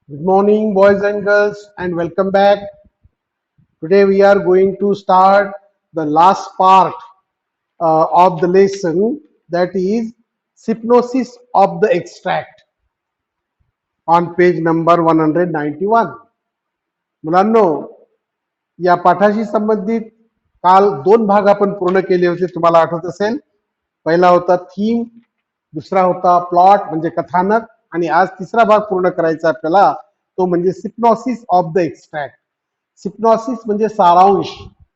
Good morning, boys and girls, and welcome back. Today we are going to start the last part of the lesson, that is synopsis of the extract on page number 191. मुलांनो, या पाठाशी संबंधित काल दोन भाग आपण पूर्ण केले होते, तुम्हाला आठवत असेल. पहिला होता थीम, दुसरा होता प्लॉट म्हणजे कथानक, आणि आज तिसरा भाग पूर्ण करायचा आपल्याला, तो म्हणजे synopsis of the extract. Synopsis म्हणजे सारांश,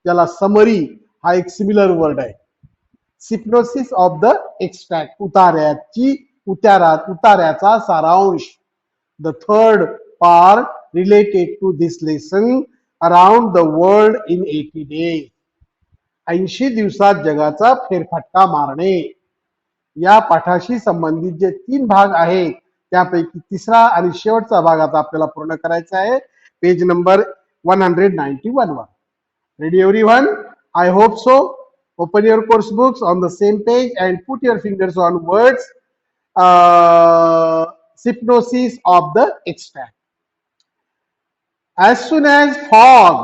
ज्याला समरी हा एक सिमिलर वर्ड आहे. सिप्नोसिस ऑफ द एक्स्ट्रॅक्ट, उतार्याचा सारांश. The third part related to this lesson, around the world in 80 days. 80 दिवसात जगाचा फेरफटका मारणे. या पाठाशी संबंधित जे तीन भाग आहेत त्यापैकी तिसरा आणि शेवटचा भाग आता आपल्याला पूर्ण करायचा आहे, पेज नंबर 191 वर. Ready everyone? I hope so. Open your course books on the same page and put your fingers on words synopsis of the extract. As soon as fog,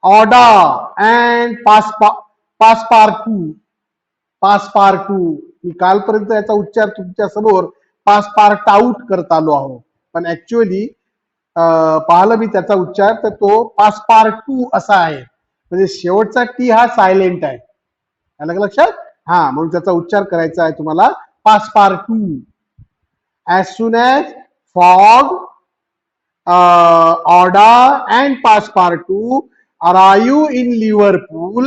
order and passepartout, मी कालपर्यंत याचा उच्चार तुमच्या समोर पासपार्ट out करत आलो आहो, पण actually पाहिलं मी त्याचा उच्चार तर तो पासपार्टू असा आहे. म्हणजे शेवटचा टी हा सायलेंट आहे, आलं लक्षात? हा, म्हणून त्याचा उच्चार करायचा आहे तुम्हाला Passepartout. As soon as Fogg, order and passepartout arrive in Liverpool,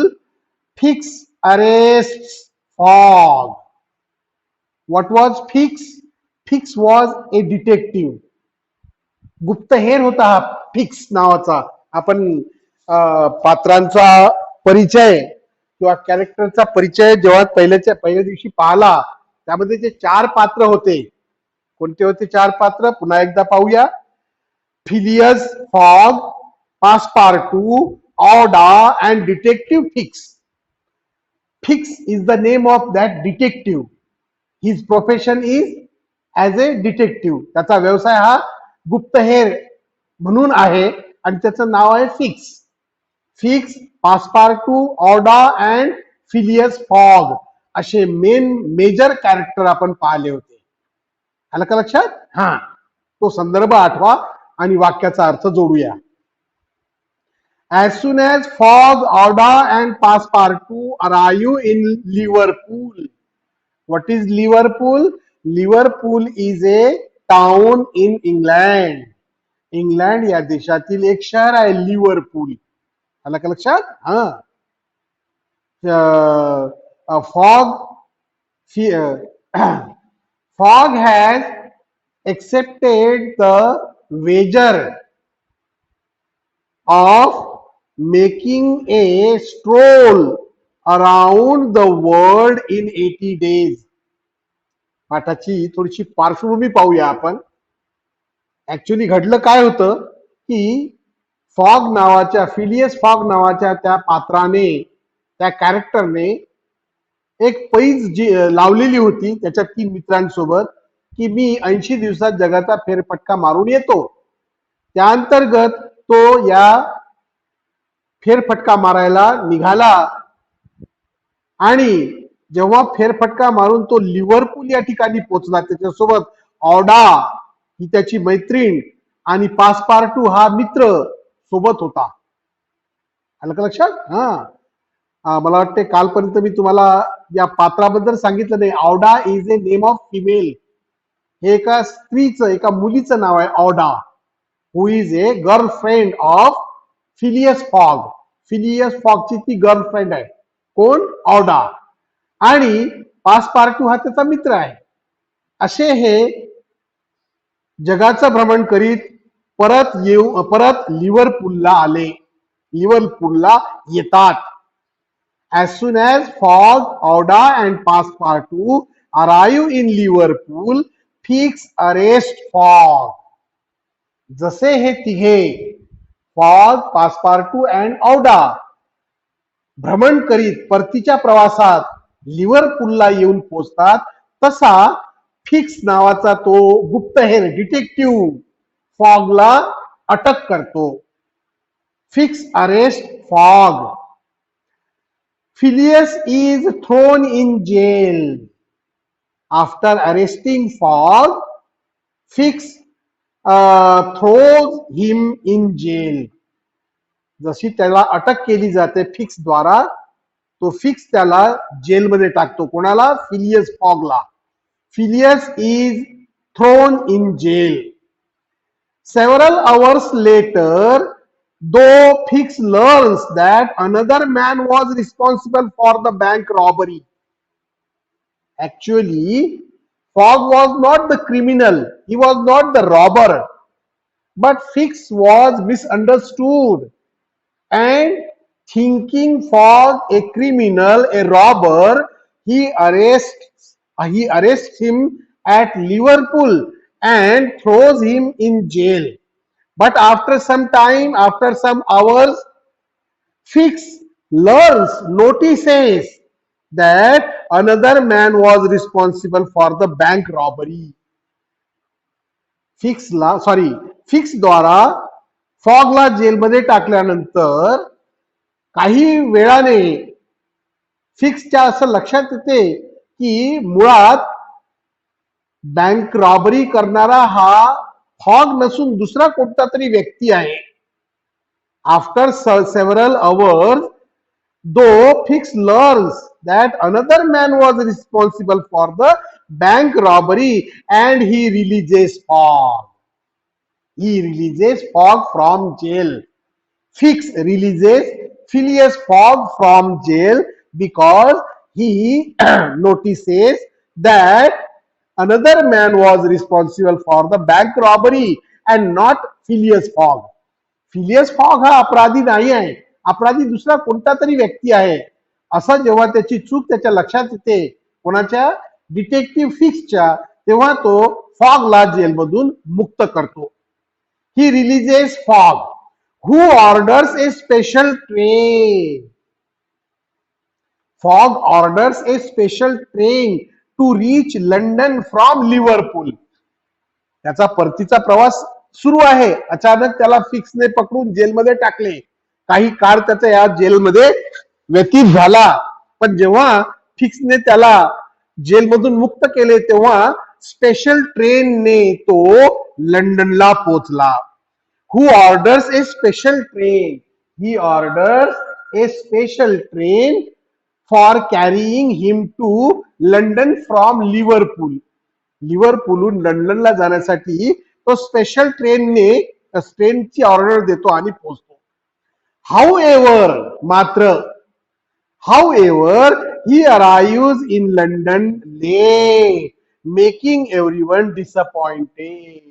Fix arrests fog. What was Fix? Fix was a detective. गुप्तहेर होता हा फिक्स नावाचा. आपण पात्रांचा परिचय किंवा कॅरेक्टरचा परिचय जेव्हा पहिल्या दिवशी पाहिला, त्यामध्ये जे चार पात्र होते, कोणते होते चार पात्र पुन्हा एकदा पाहूया. Phileas Fogg, Passepartout, Order and Detective Fix. Fix is the name of that detective. His profession is as a detective. त्याचा व्यवसाय हा गुप्तहेर म्हणून आहे आणि त्याचं नाव आहे Fix. Fix, Passepartout, Aouda and Phileas Fogg असे मेजर कॅरेक्टर आपण पाहिले होते. आलं का लक्षात? हा, तो संदर्भ आठवा आणि वाक्याचा अर्थ जोडूया. As soon as fog, order and passepartout arrive in Liverpool. What is Liverpool? Liverpool is a town in England. England या देशातील एक शहर आहे लिव्हरपूल. आलं का लक्षात? हा, fog has accepted the wager of making a stroll around the world in 80 days. पाठाची थोडीशी पार्श्वभूमी पाहूया आपण. ऍक्च्युअली घडलं काय होतं की फिलियस फॉग नावाच्या त्या पात्राने, त्या कॅरेक्टरने एक पैज लावलेली होती त्याच्या तीन मित्रांसोबत की मी 80 दिवसात जगाचा फेरफटका मारून येतो. त्या अंतर्गत तो या फेरफटका मारायला निघाला आणि जेव्हा फेरफटका मारून तो लिव्हरपूल या ठिकाणी पोहोचला, त्याच्यासोबत ऑर्डा ही त्याची मैत्रीण आणि पासपार्टू हा मित्र सोबत होता. आलं का लक्षात? हा, मला वाटते कालपर्यंत मी तुम्हाला या पात्राबद्दल सांगितलं नाही. Aouda is a name of female. हे एका स्त्रीचं, एका मुलीचं नाव आहे Aouda, who is a girlfriend of Phileas Fogg. Phileas फॉगची ती गर्लफ्रेंड आहे. कोण? ऑर्डा. आणि पासपार्टू हा त्याचा मित्र आहे. असे हे जगाचं भ्रमण करीत परत लिव्हरपूलला आले. लिव्हरपूलला येतात. As soon as Fogg, Orda and Passepartout arrive in Liverpool, Fix arrest Fogg. जसे हे तिघे फॉग, पासपार्टू अँड ऑर्डा भ्रमण करीत परतीच्या प्रवासात लिव्हरपूलला येऊन पोहोचतात, तसा फिक्स नावाचा तो गुप्तहेर डिटेक्टिव्ह फॉगला अटक करतो. Fix arrest fog. Phileas is thrown in gel. After arresting fog, fix throws him in jail. जशी त्याला अटक केली जाते फिक्स द्वारा, तो फिक्स त्याला जेलमध्ये टाकतो. कोणाला? फिलियस फॉगला. Phileas is thrown in jail. Several hours later, though Fix learns that another man was responsible for the bank robbery. Actually, Fogg was not the criminal, he was not the robber, but Fix was misunderstood, and thinking Fogg a criminal, a robber, he arrests him at Liverpool and throws him in jail. But after some time, after some hours, Fix notices that another man was responsible for the bank robbery. Fix द्वारा फॉगला जेलमध्ये टाकल्यानंतर काही वेळाने फिक्सच्या असं लक्षात येते की मुळात बँक रॉबरी करणारा हा फॉग नसून दुसरा कोणता तरी व्यक्ती आहे. After several hours, though Fix learns that another man was responsible for the bank robbery, and he releases Fogg. He releases Fogg from jail. Fix releases Phileas Fogg from jail because he notices that another man was responsible for the bank robbery and not Phileas Fogg. Phileas fog हा अपराधी नाही आहे, अपराधी दुसरा कोणता तरी व्यक्ती आहे असं जेव्हा त्याची चूक त्याच्या लक्षात येते कोणाच्या? डिटेक्टिव्ह फिक्सच्या, तेव्हा तो फॉगला जेलमधून मुक्त करतो. He releases Fogg, who orders a special train. Fogg orders a special train to reach London from Liverpool. त्याचा परतीचा प्रवास सुरू आहे. अचानक त्याला फिक्सने पकडून जेलमध्ये टाकले. काही काळ त्याचा या जेलमध्ये व्यतीत झाला, पण जेव्हा फिक्सने त्याला जेलमधून मुक्त केले तेव्हा स्पेशल ट्रेनने तो लंडनला पोहोचला. Who orders a special train? He orders a special train for carrying him to London from Liverpool. लिव्हरपूलहून लंडनला जाण्यासाठी तो स्पेशल ट्रेनची ऑर्डर देतो आणि पोहोचतो. However, he arrives in London late, making everyone disappointed.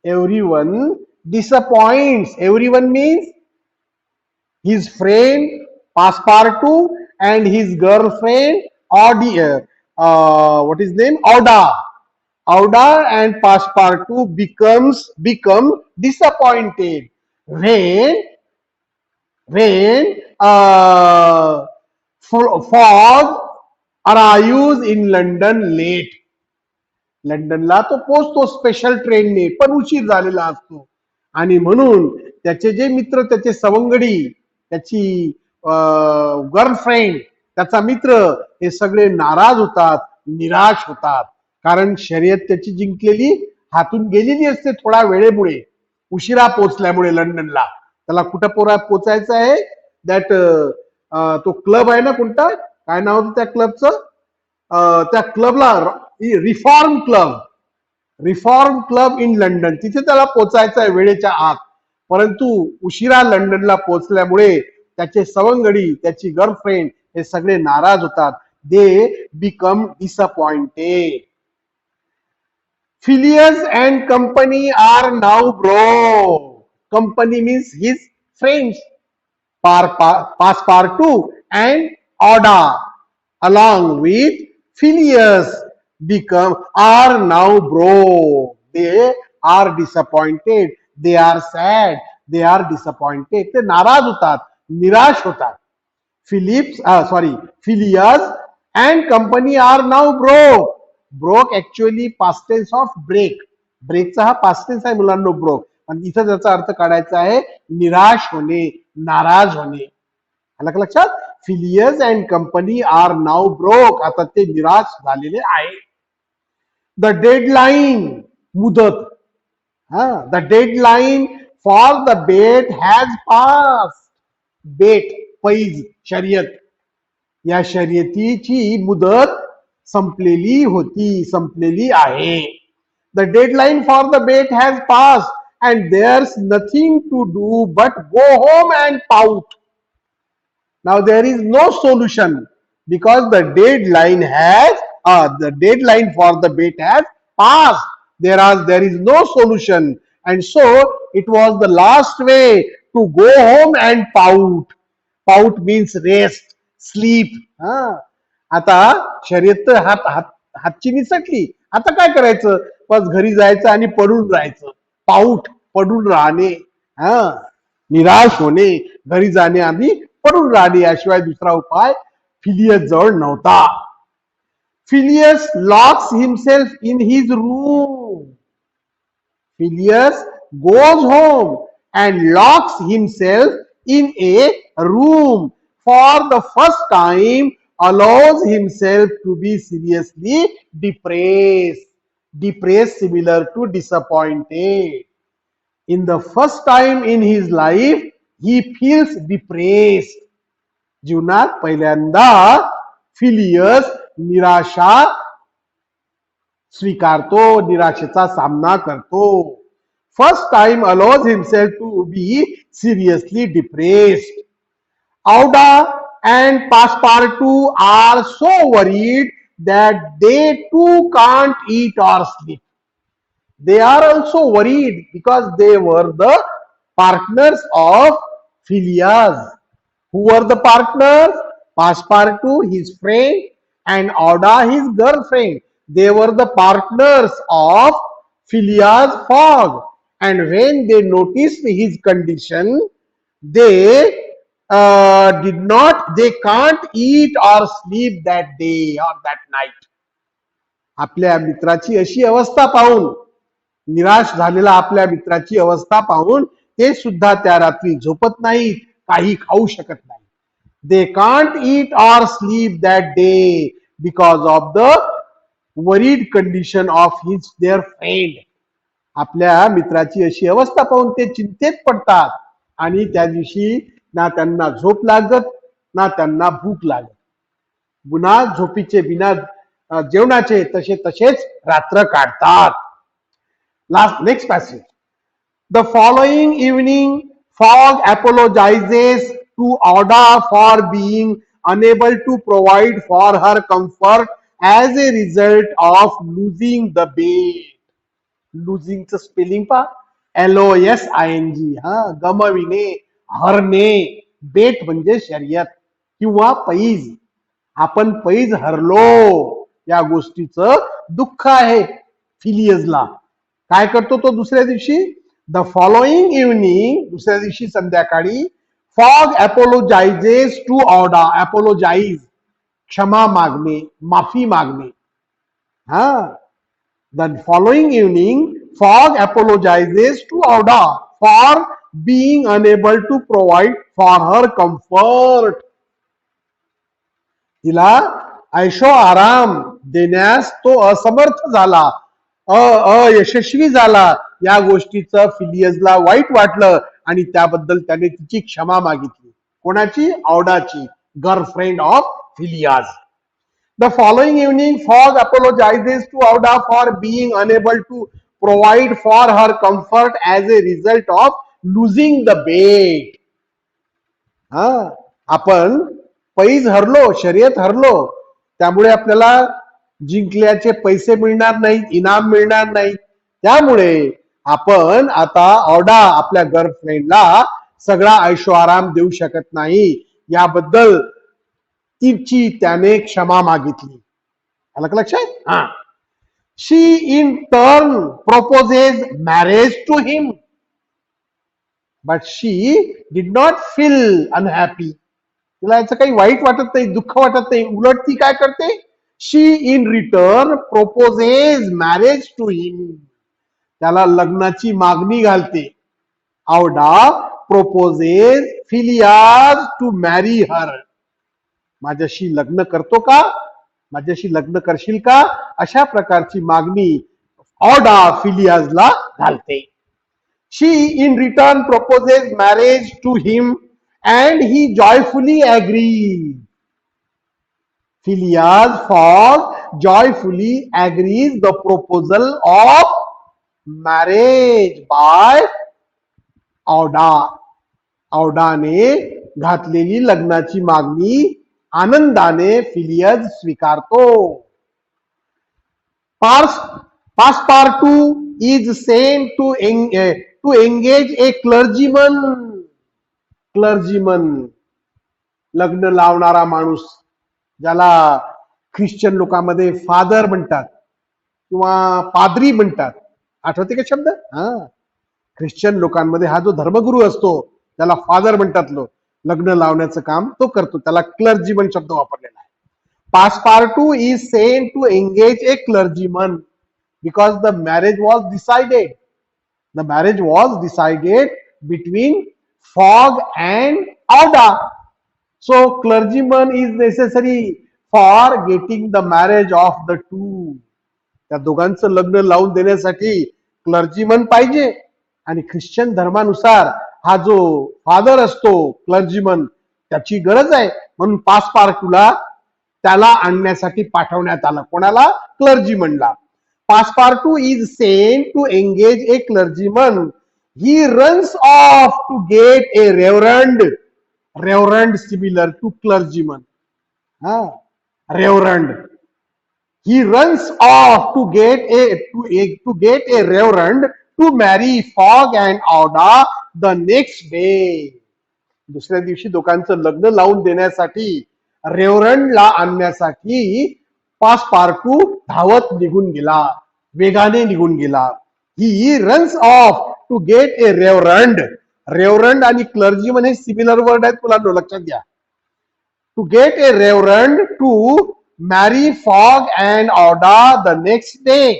Everyone disappoints. Everyone means his friend Passepartout and his girlfriend what is name? Auda and Passepartout become disappointed when Fogg arrives in London late. लंडनला तो पोहोचतो special ट्रेनने, पण उशीर झालेला असतो आणि म्हणून त्याचे जे मित्र, त्याचे सवंगडी, त्याची गर्लफ्रेंड, त्याचा मित्र हे सगळे नाराज होतात, निराश होतात. कारण शर्यत त्याची जिंकलेली हातून गेलेली असते थोडा वेळेमुळे, उशिरा पोहोचल्यामुळे लंडनला. त्याला कुठं पोचायचं आहे? दॅट तो क्लब आहे ना कोणता, काय नाव होतं त्या क्लबचं? त्या क्लबला रिफॉर्म क्लब इन लंडन, तिथे त्याला पोचायचं आहे वेळेच्या आत. परंतु उशिरा लंडनला पोहोचल्यामुळे त्याचे सवंगडी, त्याची गर्लफ्रेंड हे सगळे नाराज होतात. They become disappointed. Phileas and company are now broke. Company means his friends, Passepartout and Auda, along with Phileas, are now broke. They are disappointed. They are sad. They are disappointed. ते नाराज होतात, निराश होतात. Phileas and company are now broke. Broke actually past tense of break. ब्रेकचा हा past tense आहे मुलांना, broke. पण इथं त्याचा अर्थ काढायचा आहे निराश होणे, नाराज होणे. आलं का लक्षात? Phileas and company are now broke. आता ते निराश झालेले आहे. द डेडलाईन, मुदत. The deadline for the bet has pass. Bet, पैज, शर्यत. या शर्यतीची मुदत संपलेली होती, संपलेली आहे. The deadline for the bet has pass and there's nothing to do but go home and pout. Now there is no solution because the deadline for the bet has passed. There is no solution, and so it was the last way to go home and pout. Pout means rest, sleep. आता शर्यत तर हातची निसटली. आता काय करायचं? बस घरी जायचं आणि पडून राहायचं. पाऊट, पडून राहणे. निराश होणे, घरी जाणे आणि पडून राहणे, याशिवाय दुसरा उपाय फिलियस जवळ नव्हता. Phileas locks himself in his room. Phileas goes home and locks himself in A room. For the first time allows himself to be seriously depressed. Depressed similar to disappointed. In the first time in his life he feels depressed. जीवनात पहिल्यांदा Phileas निराशा स्वीकारतो, निराशेचा सामना करतो. First time allows himself to be seriously depressed. Auda and Passepartout are so worried that they too can't eat or sleep. They are also worried because they were the partners of Phileas. Who were the partners? Passepartout, his friend, and Auda, his girlfriend. They were the partners of Phileas Fogg. And when they noticed his condition, they they can't eat or sleep that day or that night. आपल्या मित्राची अशी अवस्था पाहून, निराश झालेला आपल्या मित्राची अवस्था पाहून ते सुद्धा त्या रात्री झोपत नाहीत, काही खाऊ शकत नाही. They can't eat or sleep that day because of the worried condition of his their friend. आपल्या मित्राची अशी अवस्था पाहून ते चिंतेत पडतात आणि त्या दिवशी ना त्यांना झोप लागत ना त्यांना भूक लागत. पुन्हा झोपीचे बिना जेवणाचे तसेच रात्र काढतात. Next passage. The following evening, Fogg apologizes to Auda for being unable to provide for her comfort as a result of losing the bet. Losing च स्पेलिंग पा, LOSING. गमविणे, हरणे. बेट म्हणजे शर्यत किंवा पैज. आपण पैज हरलो या गोष्टीचं दुःख आहे फिलियसला. काय करतो तो दुसऱ्या दिवशी? द फॉलोइंग इव्हनिंग, दुसऱ्या दिवशी संध्याकाळी, Fogg apologises to Aouda. Apologise, क्षमा मागणे, माफी मागणे. The following evening Fogg apologises to Aouda for being unable to provide for her comfort. तिला ऐशो आराम देण्यास तो असमर्थ झाला, अयशस्वी झाला. या गोष्टीचं फिलियसला वाईट वाटलं आणि त्याबद्दल त्याने तिची क्षमा मागितली. कोणाची? ऑडाची, girlfriend of Phileas. The following evening Fogg apologises to Aouda for being unable to provide for her comfort as a result of losing the bet. आपण पैज हरलो, शर्यत हरलो, त्यामुळे आपल्याला जिंकल्याचे पैसे मिळणार नाहीत, इनाम मिळणार नाही. त्यामुळे आपण आता ऑडा आपल्या गर्लफ्रेंडला सगळा ऐशो आराम देऊ शकत नाही. याबद्दल तिची त्याने क्षमा मागितली. आलं का लक्षात? She in turn proposes marriage to him but she did not feel unhappy. तिला याचं काही वाईट वाटत नाही, दुःख वाटत नाही. उलट ती काय करते? She in return proposes marriage to him. त्याला लग्नाची मागणी घालते. औडा प्रोपोजेस फिलियाज टू मॅरी हर. माझ्याशी लग्न करतो का, माझ्याशी लग्न करशील का, अशा प्रकारची मागणी औडा फिलियाजला घालते. She in return proposes marriage to him and he joyfully agrees. Phileas Fogg joyfully agrees the proposal of marriage by औडा. औडाने घातलेली लग्नाची मागणी आनंदाने फिलियस स्वीकारतो. पासपार्टू is sent to engage a clergyman. क्लर्जीमन, लग्न लावणारा माणूस, ज्याला ख्रिश्चन लोकांमध्ये फादर म्हणतात किंवा पादरी म्हणतात. आठवते का शब्द? ख्रिश्चन लोकांमध्ये हा जो धर्मगुरू असतो त्याला फादर म्हणतात लोक. लग्न लावण्याचं काम तो करतो, त्याला क्लर्जीमन शब्द वापरलेला आहे. Passepartout is sent to engage a clergyman because the marriage was decided. The marriage was decided between Fogg and Auda. So clergyman is necessary for getting the marriage of the two. त्या दोघांचं लग्न लावून देण्यासाठी क्लर्जीमन पाहिजे. आणि Christian धर्मानुसार हा जो फादर असतो क्लर्जीमन, त्याची गरज आहे. म्हणून पासपार्टूला त्याला आणण्यासाठी पाठवण्यात आलं. कोणाला? क्लर्जीमनला. Passepartout is sent to engage a clergyman. He runs off to get a reverend. Reverend similar to clergyman. Reverend. He runs off to get a reverend to marry Fogg and Auda the next day. दुसऱ्या दिवशी दोघांचं लग्न लावून देण्यासाठी रेव्हरंडला आणण्यासाठी पासपार्टू धावत निघून गेला, वेगाने निघून गेला. He runs off to get a reverend. Reverend आणि क्लर्जीमन हे सिमिलर वर्ड आहेत, तुला लक्षात घ्या. To get a reverend to marry Fogg and Aouda the next day,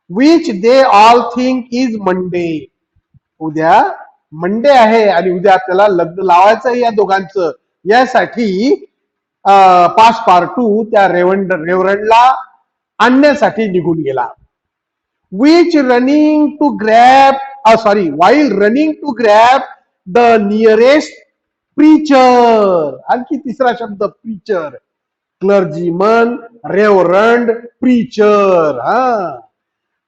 which they all think is Monday. उद्या मंडे आहे आणि उद्या आपल्याला लग्न लावायचं आहे या दोघांचं. यासाठी पासपार्टू त्या रेव्हरंडला आणण्यासाठी निघून गेला. which running to grab while running to grab the nearest preacher. आणखी तिसरा शब्द preacher. Clergyman, reverend, preacher.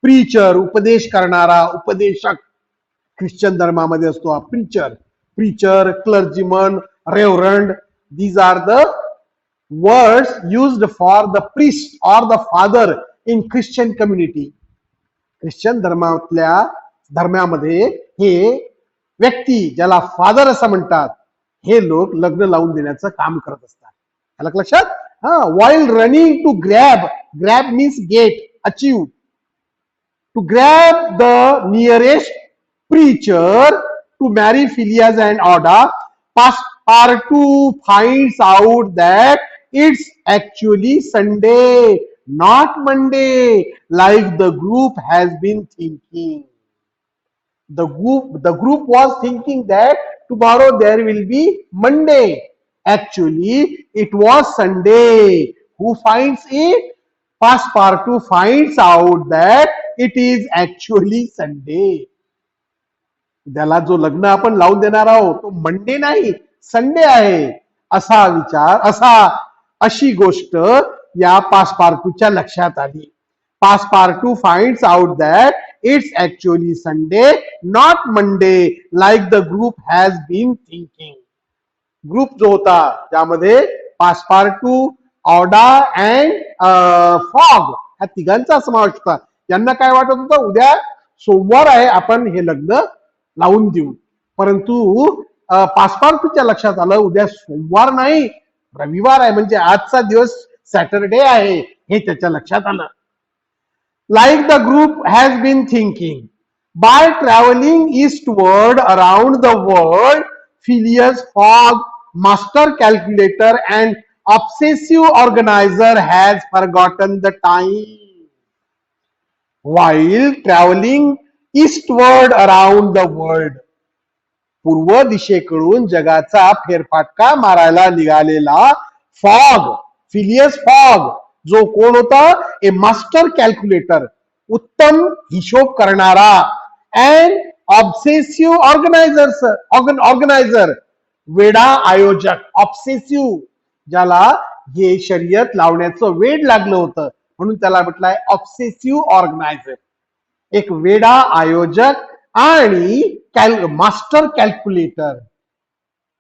Preacher उपदेश करणारा, उपदेशक. ख्रिश्चन धर्मामध्ये असतो हा preacher. Preacher, clergyman, reverend, these are the words used for the priest or the father in Christian community. Christian धर्मामध्ये हे व्यक्ती, ज्याला फादर असं म्हणतात, हे लोक लग्न लावून देण्याचं काम करत असतात. आलं लक्षात? while running to grab means get, achieve. To grab the nearest preacher to marry Phileas and Auda, Passepartout finds out that it's actually Sunday, not Monday, like the group has been thinking. The group was thinking that tomorrow there will be Monday. Actually, it was Sunday. Who finds it? Passepartout finds out that it is actually Sunday. त्याला जो लग्न आपण लावून देणार आहोत तो Monday नाही, Sunday आहे, असा विचार, अशी गोष्ट या पासपार्टूच्या लक्षात आली. Passepartout finds out that it's actually Sunday, not Monday, like the group has been thinking. Group जो होता त्यामध्ये पासपार्टू, ऑडा अँड फॉग ह्या तिघांचा समावेश होता. यांना काय वाटत होतं, उद्या सोमवार आहे, आपण हे लग्न लावून देऊ. परंतु पासपार्टूच्या लक्षात आलं उद्या सोमवार नाही, रविवार आहे, म्हणजे आजचा दिवस सॅटरडे आहे, हे त्याच्या लक्षात आलं. Like the group has been thinking. By travelling eastward around the world, Phileas Fogg, master calculator and obsessive organizer, has forgotten the time. while traveling eastward around the world. पूर्व दिशेकडून जगाचा फेरफाटका मारायला निघालेला फॉग, फिलियस फॉग, जो कोण होता? ए master calculator, उत्तम हिशोब करणारा, अँड ऑब्सेसिव्ह ऑर्गनायझर, वेडा आयोजक, ऑब्सेसिव्ह, ज्याला हे शर्यत लावण्याचं वेड लागलं होतं म्हणून त्याला म्हटलंय ऑब्सेसिव्ह ऑर्गनायझर, एक वेडा आयोजक आणि मास्टर कॅल्क्युलेटर.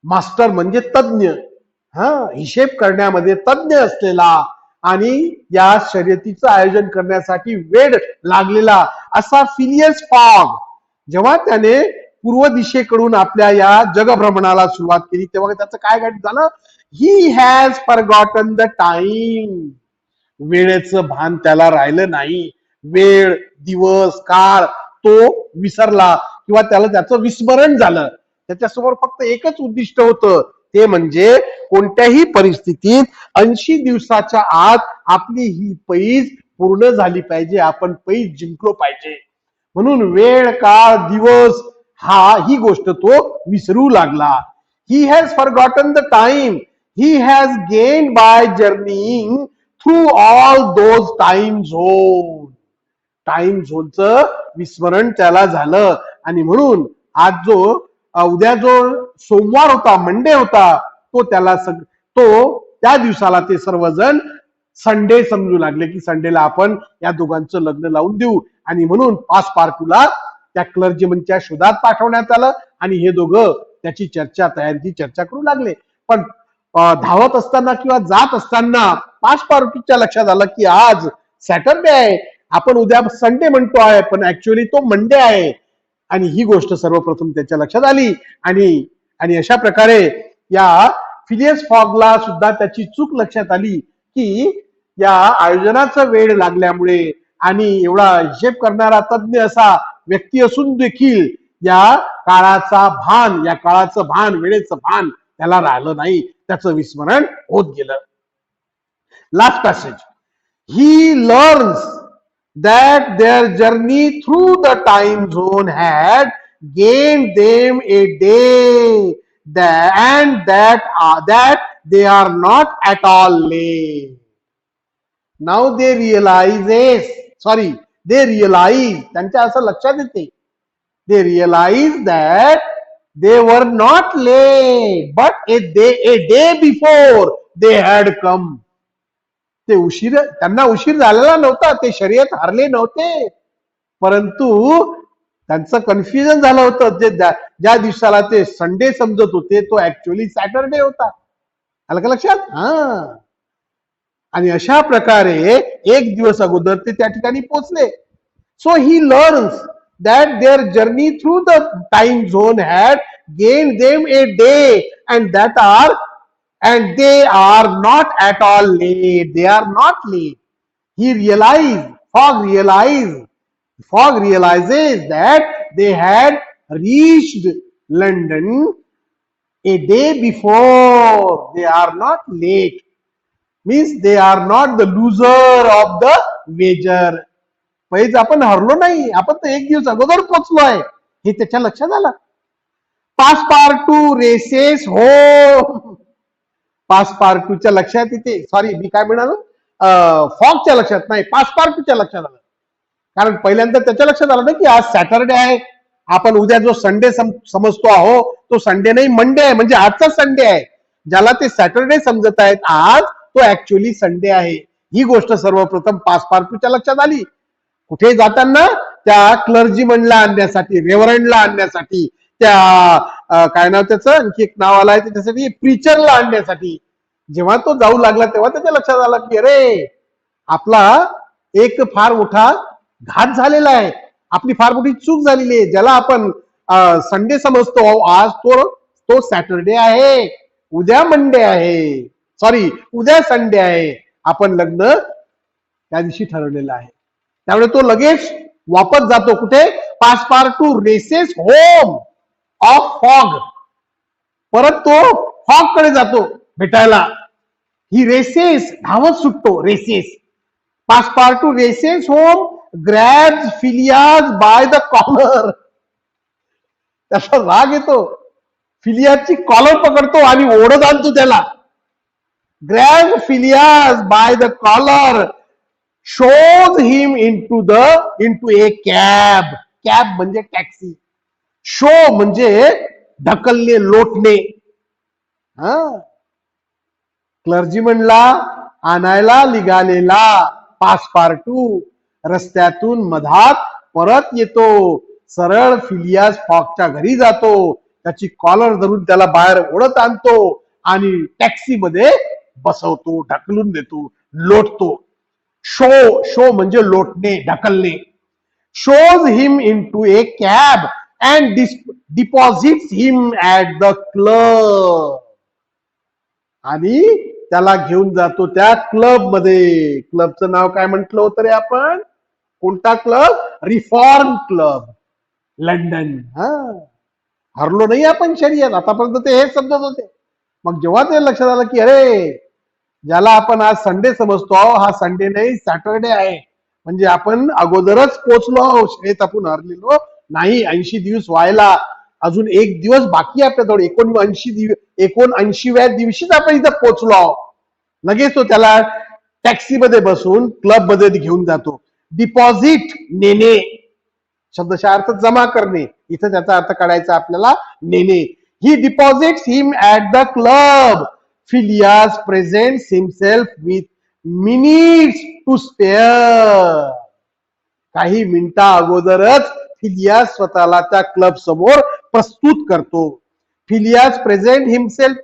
मास्टर म्हणजे तज्ञ, हिशेब करण्यामध्ये तज्ञ असलेला आणि या शर्यतीचं आयोजन करण्यासाठी वेड लागलेला असा फिलियस फॉग, जेव्हा त्याने पूर्व दिशेकडून आपल्या या जगभ्रमणाला सुरुवात केली तेव्हा त्याचं काय घडत झालं? ही हॅज फॉरगॉटन द टाइम. वेळेचं भान त्याला राहिलं नाही. वेळ, दिवस, काळ तो विसरला किंवा त्याला त्याचं विस्मरण झालं. त्याच्यासमोर फक्त एकच उद्दिष्ट होतं, ते म्हणजे कोणत्याही परिस्थितीत 80 दिवसाच्या आत आपली ही पैज पूर्ण झाली पाहिजे, आपण पैज जिंकलो पाहिजे. म्हणून वेळ, काळ, दिवस ही गोष्ट तो विसरू लागला. He has forgotten the time, he has gain by journeying through all those time zone. Time झोनचं विस्मरण त्याला झालं आणि म्हणून आज जो उद्या जो सोमवार होता, मंडे होता, तो त्याला त्या दिवसाला ते सर्वजण संडे समजू लागले की संडेला आपण या दोघांचं लग्न लावून देऊ. आणि म्हणून पासपार्टूला त्या क्लर्जीमनच्या शोधात पाठवण्यात आलं आणि हे दोघं त्याची चर्चा करू लागले. पण धावत असताना किंवा जात असताना पासपार्टूच्या लक्षात आलं की आज सॅटरडे आहे, आपण उद्या संडे म्हणतो आहे पण ऍक्च्युअली तो मंडे आहे. आणि ही गोष्ट सर्वप्रथम त्याच्या लक्षात आली आणि अशा प्रकारे या फिलियस फॉगला सुद्धा त्याची चूक लक्षात आली की या आयोजनाचा वेळ लागल्यामुळे आणि एवढा हिशेब करणारा तज्ञ असा व्यक्ती असून देखील या काळाचं भान, वेळेचं भान त्याला राहिलं नाही, त्याचं विस्मरण होत गेलं. Last passage. He learns that their journey through the time zone had gained them a day, and that they are not at all late. Now they realize, त्यांच्या असं लक्षात येते, they realize that they were not late, but a day before they had come. त्यांना उशीर झालेला नव्हता, ते शर्यत हारले नव्हते, परंतु त्यांचं कन्फ्युजन झालं होतं. ज्या दिवसाला ते संडे समजत होते तो ऍक्च्युअली सॅटरडे होता. आलं का लक्षात? आणि अशा प्रकारे एक दिवस अगोदर ते त्या ठिकाणी पोहोचले. So he learns that their journey through the time zone had gain them a day and they are not at all late. They are not late. Fog realizes that they had reached London a day before. They are not late. Means they are not the loser of the wager. पैज आपण हरलो नाही, आपण तर एक दिवस अगोदर पोहोचलो आहे हे त्याच्या लक्षात आलं. पासपार्टू रेसेस होम. पासपार्टूच्या लक्षात येते, सॉरी मी काय म्हणालो, फॉगच्या लक्षात नाही, पासपार्टूच्या लक्षात आलं. कारण पहिल्यांदा त्याच्या लक्षात आलं ना की आज सॅटरडे आहे, आपण उद्या जो संडे समजतो आहो तो संडे नाही, मंडे आहे, म्हणजे आजचा संडे आहे. ज्याला ते सॅटरडे समजत आहेत आज, तो ऍक्च्युअली संडे आहे. ही गोष्ट सर्वप्रथम पासपार्टूच्या लक्षात आली. कुठे जाताना? त्या क्लर्जीमनला आणण्यासाठी, रेव्हरंडला आणण्यासाठी, त्या काय नाव त्याचं, आणखी एक नाव आलंय त्याच्यासाठी, प्रीचरला आणण्यासाठी. जेव्हा तो जाऊ लागला तेव्हा त्याच्या लक्षात आलं की अरे आपला एक फार मोठा घात झालेला आहे, आपली फार मोठी चूक झालेली आहे. ज्याला आपण संडे समजतो आज तो सॅटरडे आहे, उद्या मंडे आहे, सॉरी उद्या संडे आहे. आपण लग्न त्या दिवशी ठरवलेलं आहे. त्यामुळे तो लगेच वापस जातो कुठे? पासपार्टू रेसेस होम ऑफ फॉग. परत तो फॉग कडे जातो भेटायला. ही रेसेस धावत सुटतो. Races Passepartout races home grabs Phileas by the collar. त्याचा राग येतो, फिलियाजची कॉलर पकडतो आणि ओढत आणतो त्याला. Grab Phileas by the collar, shoves him into a cab. Cab म्हणजे टॅक्सी, शो म्हणजे ढकलणे, लोटणे. हा, क्लर्जीमनला आणायला निघालेला पासपार्टू रस्त्यातून मधात परत येतो. सरळ फिलियास फॉकच्या घरी जातो, त्याची कॉलर धरून त्याला बाहेर ओढत आणतो आणि टॅक्सीमध्ये बसवतो, ढकलून देतो, लोटतो. शो म्हणजे लोटणे, ढकलणे. Shows him into A cab and deposits him at the club. आणि त्याला घेऊन जातो त्या क्लब मध्ये. क्लबचं नाव काय म्हटलं होतं रे आपण? कोणता क्लब? Reform club, London. हा, हरलो नाही आपण शर्यत. आतापर्यंत ते हेच समजत होते. मग जेव्हा ते लक्षात आलं की अरे, ज्याला आपण आज संडे समजतो, हा संडे नाही सॅटरडे आहे, म्हणजे आपण अगोदरच पोचलो आहोत, शाळेत आपण हरलेलो नाही. 80 दिवस व्हायला अजून एक दिवस बाकी आहे आपल्याजवळ. 79व्या दिवशीच आपण इथं पोचलो आहोत. लगेच तो त्याला टॅक्सीमध्ये बसून क्लब मध्ये घेऊन जातो. डिपॉझिट, नेणे, शब्दशः अर्थ जमा करणे. इथं त्याचा अर्थ काढायचा आपल्याला, नेणे. He deposits him at the club. Phileas presents himself with minutes to spare. काही मिनिटा अगोदरच फिलियास स्वतःला त्या क्लब समोर प्रस्तुत करतो. Phileas present himself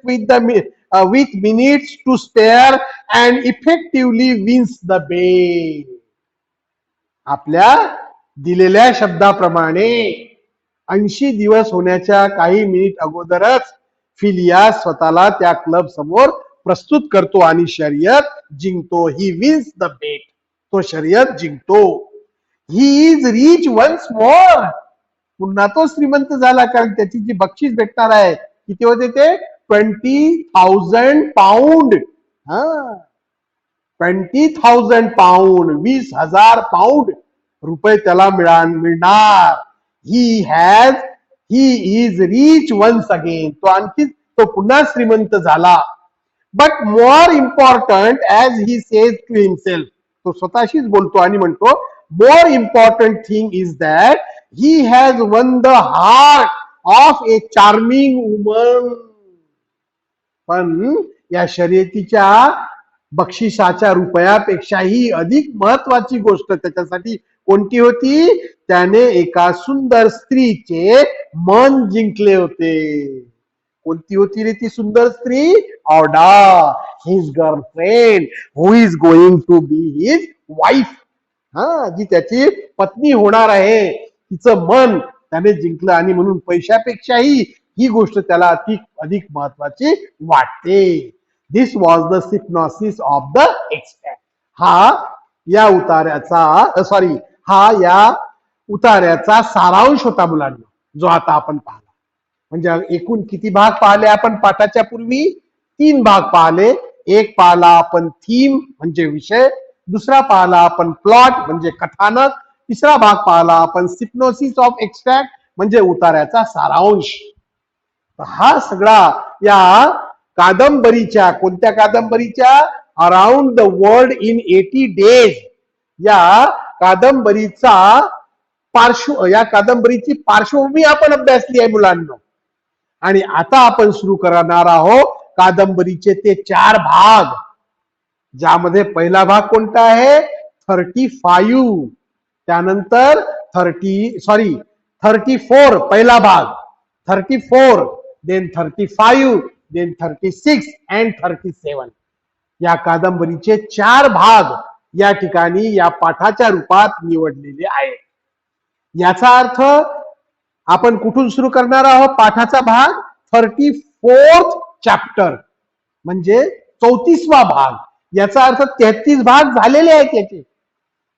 with minutes to spare and effectively wins the bet. आपल्या दिलेल्या शब्दाप्रमाणे 80 दिवस होण्याच्या काही मिनिट अगोदरच फिलियास स्वतःला त्या क्लब समोर प्रस्तुत करतो आणि शर्यत जिंकतो. He wins the bet. तो शर्यत जिंकतो. He is rich once more. पुन्हा तो श्रीमंत झाला, कारण त्याची जी बक्षीस भेटणार आहे किती होते ते? 20,000 पाऊंड. हा, 20,000 पाऊंड, 20,000 पाऊंड रुपये त्याला मिळणार. He is rich once again. तो पुन्हा श्रीमंत झाला. But more important, as he says to himself, तो स्वतःशीच बोलतो आणि म्हणतो, more important thing is that he has won the heart of a charming woman. पण या शर्यतीच्या बक्षिसाच्या रुपयापेक्षाही अधिक महत्वाची गोष्ट त्याच्यासाठी कोणती होती? त्याने एका सुंदर स्त्रीचे मन जिंकले होते. कोणती होती रे ती सुंदर स्त्री? Aouda, his girlfriend, who is going to be his wife. हा, जी त्याची पत्नी होणार आहे, तिचं मन त्याने जिंकलं. आणि म्हणून पैशापेक्षाही ही गोष्ट त्याला अधिक महत्वाची वाटते. This was the synopsis of the extract. हा या उतार्याचा सारांश होता मुलांना, जो आता आपण पाहला. म्हणजे एकूण किती भाग पाहिले आपण पाठाच्या पूर्वी? 3 भाग पाहिले. एक पाहला आपण थीम म्हणजे विषय, दुसरा पाहला आपण प्लॉट म्हणजे कथानक, तिसरा भाग पाहला आपण सिप्नोसिस ऑफ एक्सट्रॅक्ट म्हणजे उतार्याचा सारांश. हा सगळा या कादंबरीच्या, कोणत्या कादंबरीच्या? Around the world in 80 days या कादंबरीची पार्श्वभूमी आपण अभ्यासली आहे मुलांना. आणि आता आपण सुरू करणार आहोत कादंबरीचे ते 4 भाग, ज्यामध्ये पहिला भाग कोणता आहे? 35. त्यानंतर 34 पहिला भाग, 34, देन 35, देन 36 अँड 37. या कादंबरीचे 4 भाग या ठिकाणी या पाठाच्या रूपात निवडलेले आहे. याचा अर्थ आपण कुठून सुरू करणार आहोत? पाठाचा भाग 34th चॅप्टर म्हणजे 34वा भाग. याचा अर्थ 33 भाग झालेले आहेत याचे.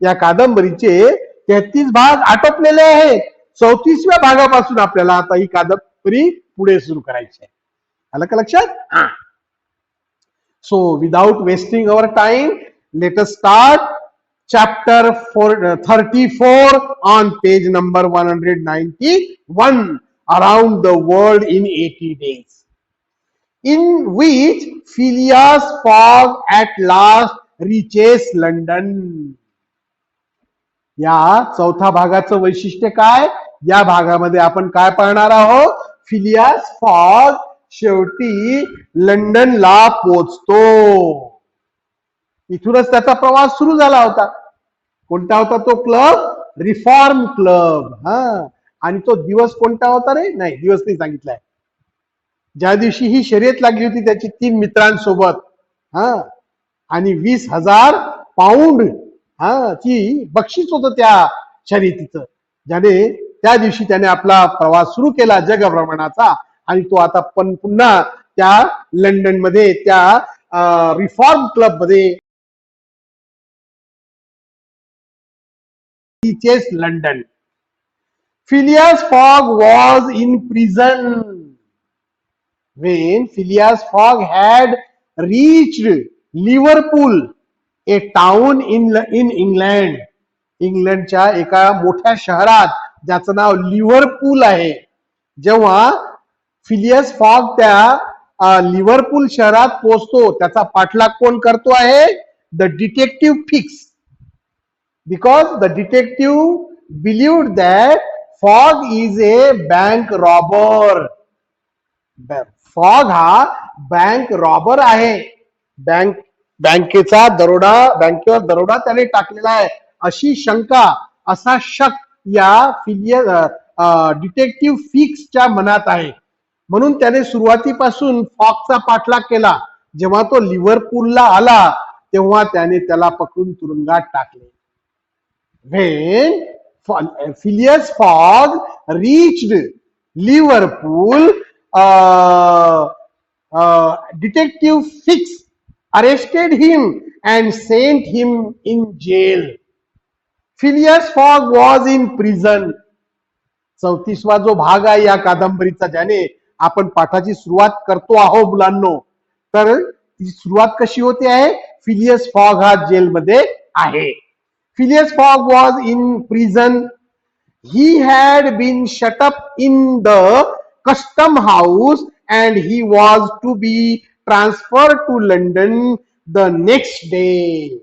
या कादंबरीचे 33 भाग आटोपलेले आहेत. 34व्या भागापासून आपल्याला आता ही कादंबरी पुढे सुरू करायची आहे. आलं का लक्षात? So without wasting our time, let us start chapter 34 on page number 191, Around the World in 80 Days, in which Phileas Fogg at last reaches London. या चौथा भागाचं वैशिष्ट्य काय? या भागामध्ये आपण काय पाहणार आहोत? फिलियास फॉग शेवटी लंडनला पोहोचतो. इथूनच त्याचा प्रवास सुरू झाला होता. कोणता होता तो क्लब? Reform club. आणि तो दिवस कोणता होता रे? नाही, दिवस नाही सांगितलाय. ज्या दिवशी ही शर्यत लागली होती त्याची 3 मित्रांसोबत, आणि 20,000 पाऊंड ची बक्षीस होतं त्या शर्यतीचं, ज्याने त्या दिवशी त्याने आपला प्रवास सुरू केला जगभ्रमणाचा. आणि तो आता पण पुन्हा त्या लंडन मध्ये त्या रिफॉर्म क्लब मध्ये reaches London. Phileas Fogg was in prison. When Phileas Fogg had reached Liverpool, a town in England, इंग्लंडच्या एका मोठ्या शहरात ज्याचं नाव लिव्हरपूल आहे, जेव्हा फिलियस फॉग त्या लिव्हरपूल शहरात पोहोचतो, त्याचा पाठलाग कोण करतो आहे? The detective fix. Because the detective believed that Fogg is a bank robber. Fogg हा बँक रॉबर आहे. बँकेचा दरोडा, बँकेवर दरोडा त्याने टाकलेला आहे अशी शंका, असा शक या डिटेक्टिव्ह फिक्सच्या मनात आहे. म्हणून त्याने सुरुवातीपासून फॉगचा पाठलाग केला. जेव्हा तो लिव्हरपूलला आला तेव्हा त्याने त्याला पकडून तुरुंगात टाकले. When Phileas Fogg reached Liverpool, Detective Fix arrested him and sent him in jail. Phileas Fogg was in prison. 34वा जो भाग आहे या कादंबरीचा, ज्याने आपण पाठाची सुरुवात करतो आहोत मुलांनो, तर ती सुरुवात कशी होते आहे? फिलियस फॉग हा जेलमध्ये आहे. Phileas Fogg was in prison. He had been shut up in the custom house and he was to be transferred to London the next day.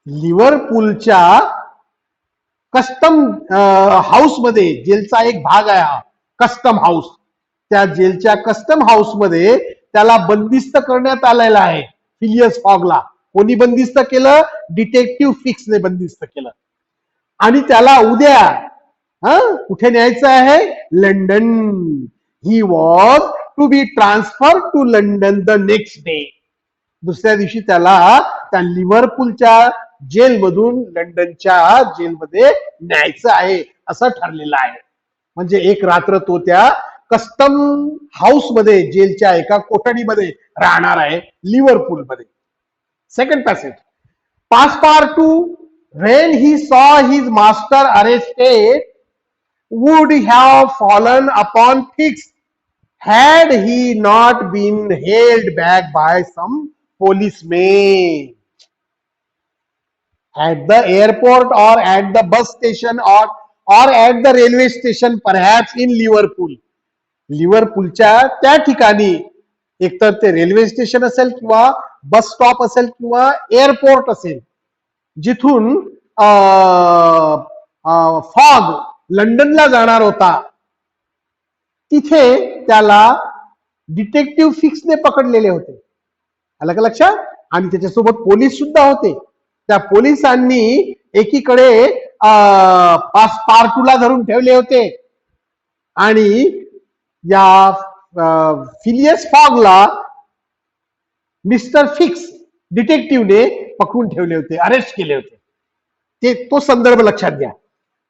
लिव्हरपूलच्या कस्टम हाऊस मध्ये, जेलचा एक भाग आहे हा कस्टम हाऊस, त्या जेलच्या कस्टम हाऊस मध्ये त्याला बंदिस्त करण्यात आलेला आहे. फिलियस फॉगला कोणी बंदिस्त केलं? डिटेक्टिव्ह फिक्सने बंदिस्त केलं. आणि त्याला उद्या कुठे न्यायचं आहे? London. He was to be transfer to London the next day. दुसऱ्या दिवशी त्याला त्या लिव्हरपूलच्या जेलमधून लंडनच्या जेलमध्ये न्यायचं आहे असं ठरलेलं आहे. म्हणजे एक रात्र तो त्या कस्टम हाऊस मध्ये, जेलच्या एका कोठडीमध्ये राहणार आहे लिव्हरपूल मध्ये. Second passage. Passepartout, when he saw his master arrested, would have fallen upon Fix had he not been held back by some policemen. At the airport or at the bus station or at the railway station, perhaps in Liverpool. लिव्हरपूलच्या त्या ठिकाणी एकतर ते railway station असेल किंवा bus stop असेल किंवा airport असेल, जिथून फॉग लंडनला जाणार होता, तिथे त्याला डिटेक्टिव्ह फिक्सने पकडलेले होते. आलं का लक्षात? आणि त्याच्यासोबत पोलीस सुद्धा होते. त्या पोलिसांनी एकीकडे पासपार्टूला धरून ठेवले होते आणि या फिलियस फॉगला मिस्टर फिक्स डिटेक्टिव्हने पकडून ठेवले होते, अरेस्ट केले होते. तो संदर्भ लक्षात घ्या.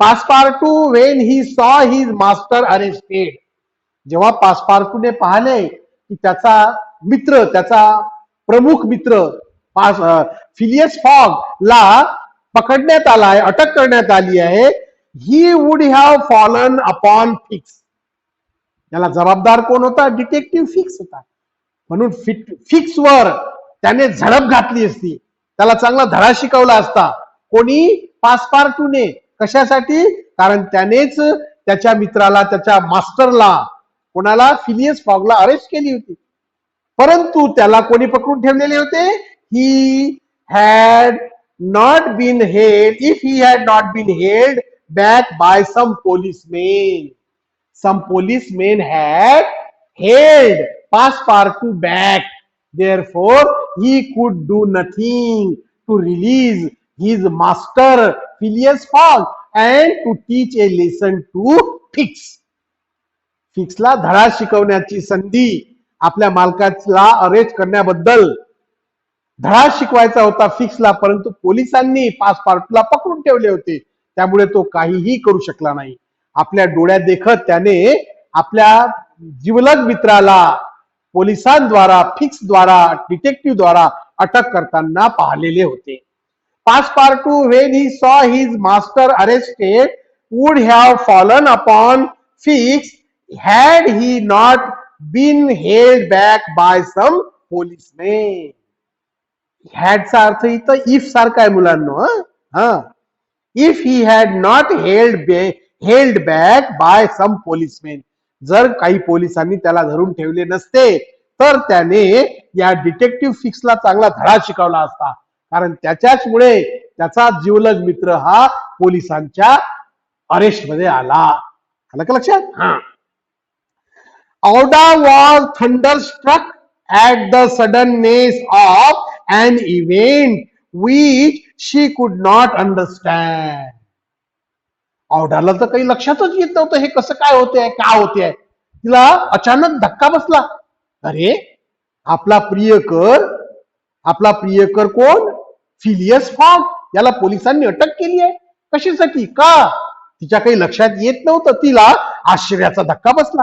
पासपार्टू when he saw his master arrested. जेव्हा पासपार्टूने पाहिले की त्याचा मित्र, त्याचा प्रमुख मित्र फिलियस फॉग ला पकडण्यात आलाय, अटक करण्यात आली आहे, he would have fallen upon fix. याला जबाबदार कोण होता? डिटेक्टिव्ह फिक्स होता. म्हणून फिक्सवर त्याने झडप घातली असती त्याला चांगला धडा शिकवला असता. कोणी? पासपार्टूने. कशासाठी? कारण त्यानेच त्याच्या मित्राला, त्याच्या मास्टरला, कोणाला? फिलियस फॉगला अरेस्ट केली होती. परंतु त्याला कोणी पकडून ठेवलेले होते? He had not been held, if he had not been held back by some policemen. Some policemen had held Passepartout back. Therefore, he could do nothing to release his master Phileas Fogg and to teach a lesson to Fix. फिक्सला धडा शिकवण्याची संधी, आपल्या मालकाला arrest करण्याबद्दल धडा शिकवायचा होता फिक्सला, परंतु पोलिसांनी पासपार्टूला पकडून ठेवले होते. त्यामुळे तो काहीही करू शकला नाही. आपल्या डोळ्यात देखत त्याने आपल्या जिवलग मित्राला पोलिसांद्वारा, फिक्सद्वारा, डिटेक्टिव्हद्वारा अटक करताना पाहिलेले होते. पासपार्टू when he saw his master arrested would have fallen upon Fix had he not been held back by some policemen. हॅडचा अर्थ इथं इफ सारखा आहे मुलांनो. If he had not held back by some policemen, जर काही पोलिसांनी त्याला धरून ठेवले नसते तर त्याने या डिटेक्टिव्ह फिक्सला चांगला धडा शिकवला असता. कारण त्याच्याचमुळे त्याचा जिवलग मित्र हा पोलिसांच्या अरेस्ट मध्ये आला. आलं का लक्षात? औडा was thunderstruck at the suddenness of an event which she could not understand. औडाला तर काही लक्षातच येत नव्हतं हे कसं काय होते, का होते. तिला अचानक धक्का बसला. अरे आपला प्रियकर कोण? Phileas fog. याला पोलिसांनी अटक केली आहे. कशासाठी? का? तिच्या काही लक्षात येत नव्हतं. तिला आश्चर्याचा धक्का बसला.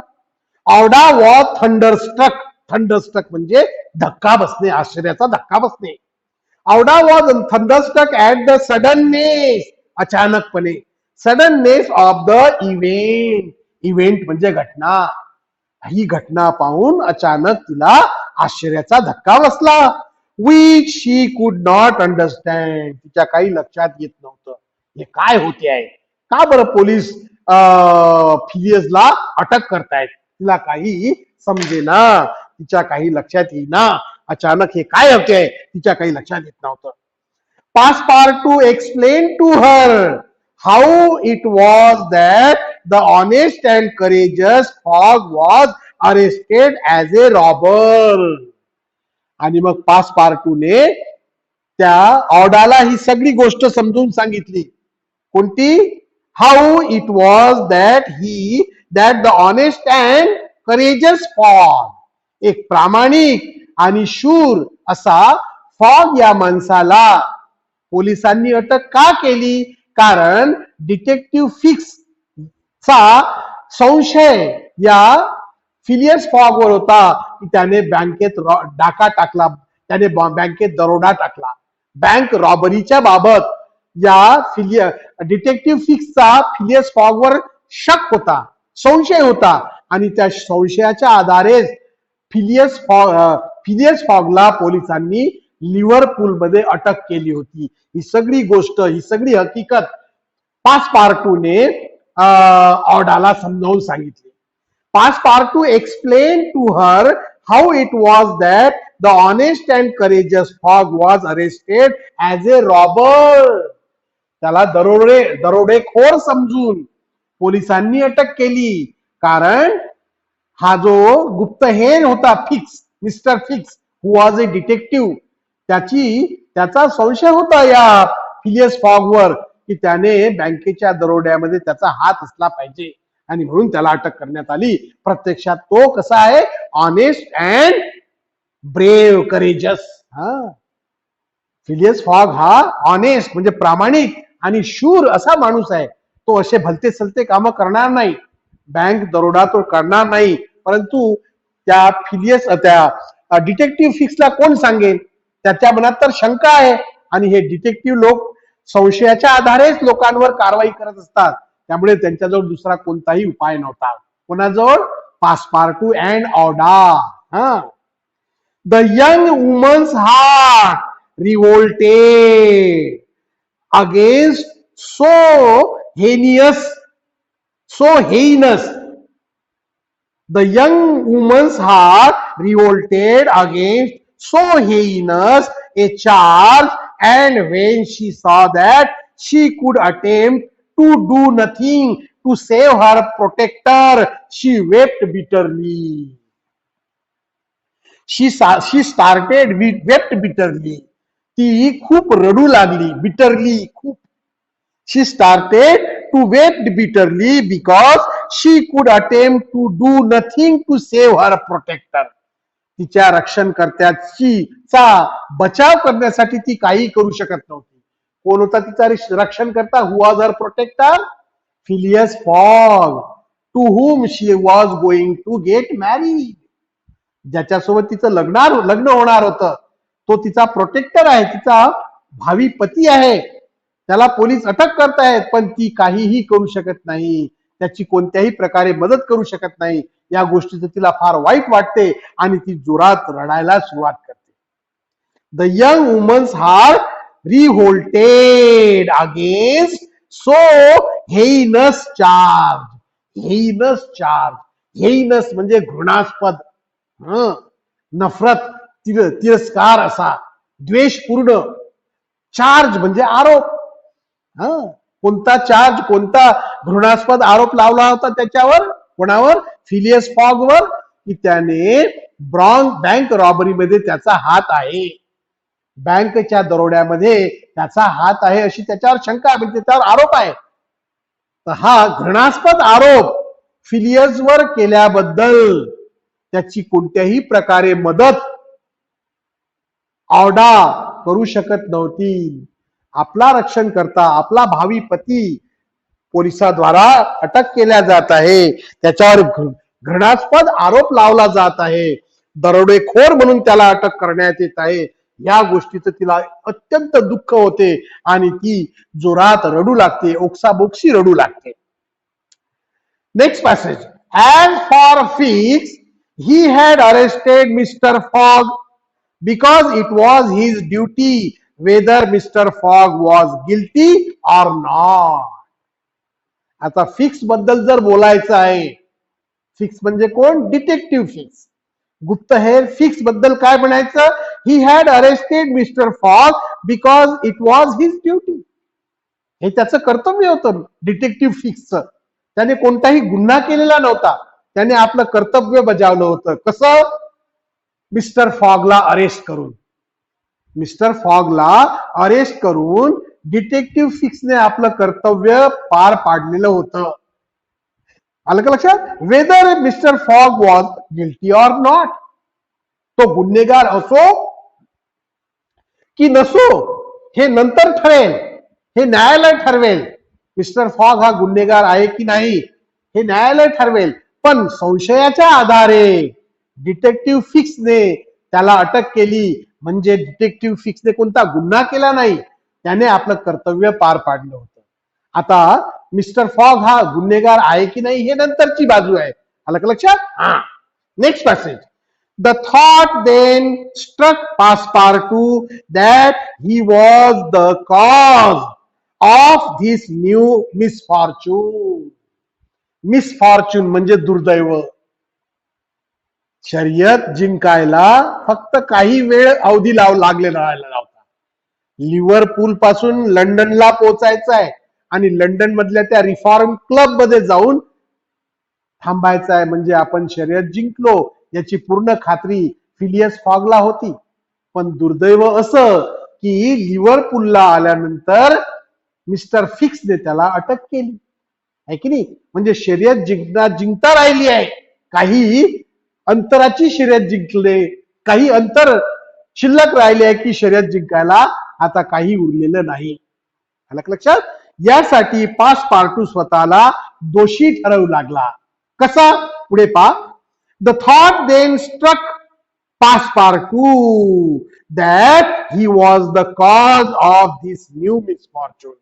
औडा वॉज थंडरस्ट्रक. थंडरस्ट्रक म्हणजे धक्का बसणे, आश्चर्याचा धक्का बसणे. औडा was thunderstruck at the suddenness, अचानकपणे. Suddenness of the event. Event म्हणजे घटना. ही घटना पाहून अचानक तिला आश्चर्याचा धक्का बसला. विच शी कुड नॉट अंडरस्टँड. तिच्या काही लक्षात येत नव्हतं हे काय होते आहे. का बरं पोलीस फिलियसला अटक करतायत? तिला काही समजेना, तिच्या काही लक्षात येईना. अचानक हे काय होते तिच्या काही लक्षात येत नव्हतं. Passepartout explain to her how it was that the honest and courageous Fogg was arrested as a robber. आणि मग पासपार्टूने त्या ऑडाला ही सगळी गोष्ट समजून सांगितली. कोणती? How it was that the honest and courageous fog, एक प्रामाणिक आणि शूर असा फॉग या माणसाला पोलिसांनी अटक का केली? कारण डिटेक्टिव्ह फिक्स चा संशय या फिलियस फॉग वर होता की त्याने बँकेत डाका टाकला, त्याने बँकेत दरोडा टाकला. बँक रॉबरीच्या बाबत या डिटेक्टिव्ह फिक्सचा फिलियस फॉग वर शक होता, संशय होता. आणि त्या संशयाच्या आधारे फिलियस फॉगला पोलिसांनी लिव्हरपूल मध्ये अटक केली होती. ही सगळी गोष्ट, ही सगळी हकीकत पासपार्टूने ऑडाला समजावून सांगितली. Passepartout explain to her how it was that the honest and courageous Fogg was arrested as a robber. त्याला दरोडेखोर समजून पोलिसांनी अटक केली. कारण हा जो गुप्तहेर होता fix, mister fix who was a detective, त्याचा संशय होता या फिलियस फॉग वर की त्याने बँकेच्या दरोड्यामध्ये त्याचा हात असला पाहिजे आणि म्हणून त्याला अटक करण्यात आली. प्रत्यक्षात तो कसा आहे? Honest and brave, courageous. Phileas fog हा ऑनेस्ट म्हणजे प्रामाणिक आणि शूर असा माणूस आहे. तो असे भलते सलते काम करणार नाही, बँक दरोडा तो करणार नाही. परंतु त्या डिटेक्टिव्ह फिक्सला कोण सांगेल? त्याच्या मनात तर शंका आहे आणि हे डिटेक्टिव्ह लोक संशयाच्या आधारेच लोकांवर कारवाई करत असतात. त्यामुळे त्यांच्याजवळ दुसरा कोणताही उपाय नव्हता. कोणाजवळ? Passepartout and Aouda. The young woman's heart revolted against heinous so heinous. The young woman's heart revolted against so heinous a charge, and when she saw that she could attempt to do nothing to save her protector, she wept bitterly. She started wept bitterly. ती खूप रडू लागली. Bitterly खूप. She started to weep bitterly because she could attempt to do nothing to save her protector. तिच्या रक्षणकर्त्याची चा बचाव करण्यासाठी ती काही करू शकत नव्हती. कोण होता तिचा रक्षणकर्ता? Who was her protector? Phileas Fogg, to whom she was going to get married. ज्याच्यासोबत तिचं लग्न होणार होतं तो तिचा प्रोटेक्टर आहे, तिचा भावी पती आहे. त्याला पोलीस अटक करतायत, पण ती काहीही करू शकत नाही, त्याची कोणत्याही प्रकारे मदत करू शकत नाही. या गोष्टीचं तिला फार वाईट वाटते आणि ती जोरात रडायला सुरुवात करते. The young woman's heart revolted against so heinous charge. Heinous charge, heinous म्हणजे घृणास्पद, नफरत, तिरस्कार असा, द्वेषपूर्ण. चार्ज म्हणजे आरोप. कोणता चार्ज, कोणता घृणास्पद आरोप लावला होता त्याच्यावर? कोणावर? फिलियस फॉग वर, की त्याने बँक रॉबरी मध्ये त्याचा हात आहे, बँकच्या दरोड्यामध्ये त्याचा हात आहे अशी त्याच्यावर शंका आहे, त्याच्यावर आरोप आहे. तर हा घृणास्पद आरोप फिलियस वर केल्याबद्दल त्याची कोणत्याही प्रकारे मदत ऑडा करू शकत नव्हती. आपला रक्षणकर्ता, आपला भावी पती पोलिसांद्वारा अटक केल्या जात आहे, त्याच्यावर घृणास्पद आरोप लावला जात आहे, दरोडेखोर म्हणून त्याला अटक करण्यात येत आहे. या गोष्टीचं तिला अत्यंत दुःख होते आणि ती जोरात रडू लागते, ओक्साबोक्शी रडू लागते. Next passage. As for fix, he had arrested Mr. Fogg because it was his duty whether Mr. Fogg was guilty or not. आता फिक्स बद्दल जर बोलायचं आहे, फिक्स म्हणजे कोण? डिटेक्टिव्ह फिक्स, गुप्तहेर फिक्स बद्दल काय म्हणायचं? He had arrested mister fog because it was his duty. हे त्याचं कर्तव्य होतं डिटेक्टिव्ह फिक्सचं. त्याने कोणताही गुन्हा केलेला नव्हता, त्याने आपलं कर्तव्य बजावलं होतं. कसं? मिस्टर फॉगला अरेस्ट करून. मिस्टर फॉगला अरेस्ट करून डिटेक्टिव्ह फिक्सने आपलं कर्तव्य पार पाडलेलं होतं. आलं का लक्षात? Whether mister Fogg was guilty or not, तो गुन्हेगार असो की नसो हे नंतर ठरेल, हे न्यायालय ठरवेल. मिस्टर फॉग हा गुन्हेगार आहे की नाही हे न्यायालय ठरवेल. पण संशयाच्या आधारे डिटेक्टिव्ह फिक्सने त्याला अटक केली, म्हणजे डिटेक्टिव्ह फिक्सने कोणता गुन्हा केला नाही, त्याने आपलं कर्तव्य पार पाडलं होतं. आता मिस्टर फॉग हा गुन्हेगार आहे की नाही हे नंतरची बाजू आहे. आलं का लक्षात? Next passage. The thought then struck Passepartout that he was the cause of this new misfortune. Misfortune म्हणजे दुर्दैव. शर्यत जिंकायला फक्त काही वेळ अवधी लागलेला नव्हता. लिव्हरपूल पासून लंडनला पोहोचायचं आहे आणि लंडन मधल्या त्या रिफॉर्म क्लब मध्ये जाऊन थांबायचं आहे, म्हणजे आपण शर्यत जिंकलो याची पूर्ण खात्री फिलियस फॉगला होती. पण दुर्दैव असं की लिव्हरपूलला आल्यानंतर मिस्टर फिक्सने त्याला अटक केली आहे की नाही. म्हणजे शर्यत जिंकता राहिली आहे, काही अंतराची शर्यत जिंकले, काही अंतर शिल्लक राहिले आहे की शर्यत जिंकायला आता काही उरलेलं नाही. आलं लक्षात? यासाठी पासपार्टू स्वतःला दोषी ठरवू लागला. कसा? पुढे पहा. The thought then struck Passepartout that he was the cause of this new misfortune.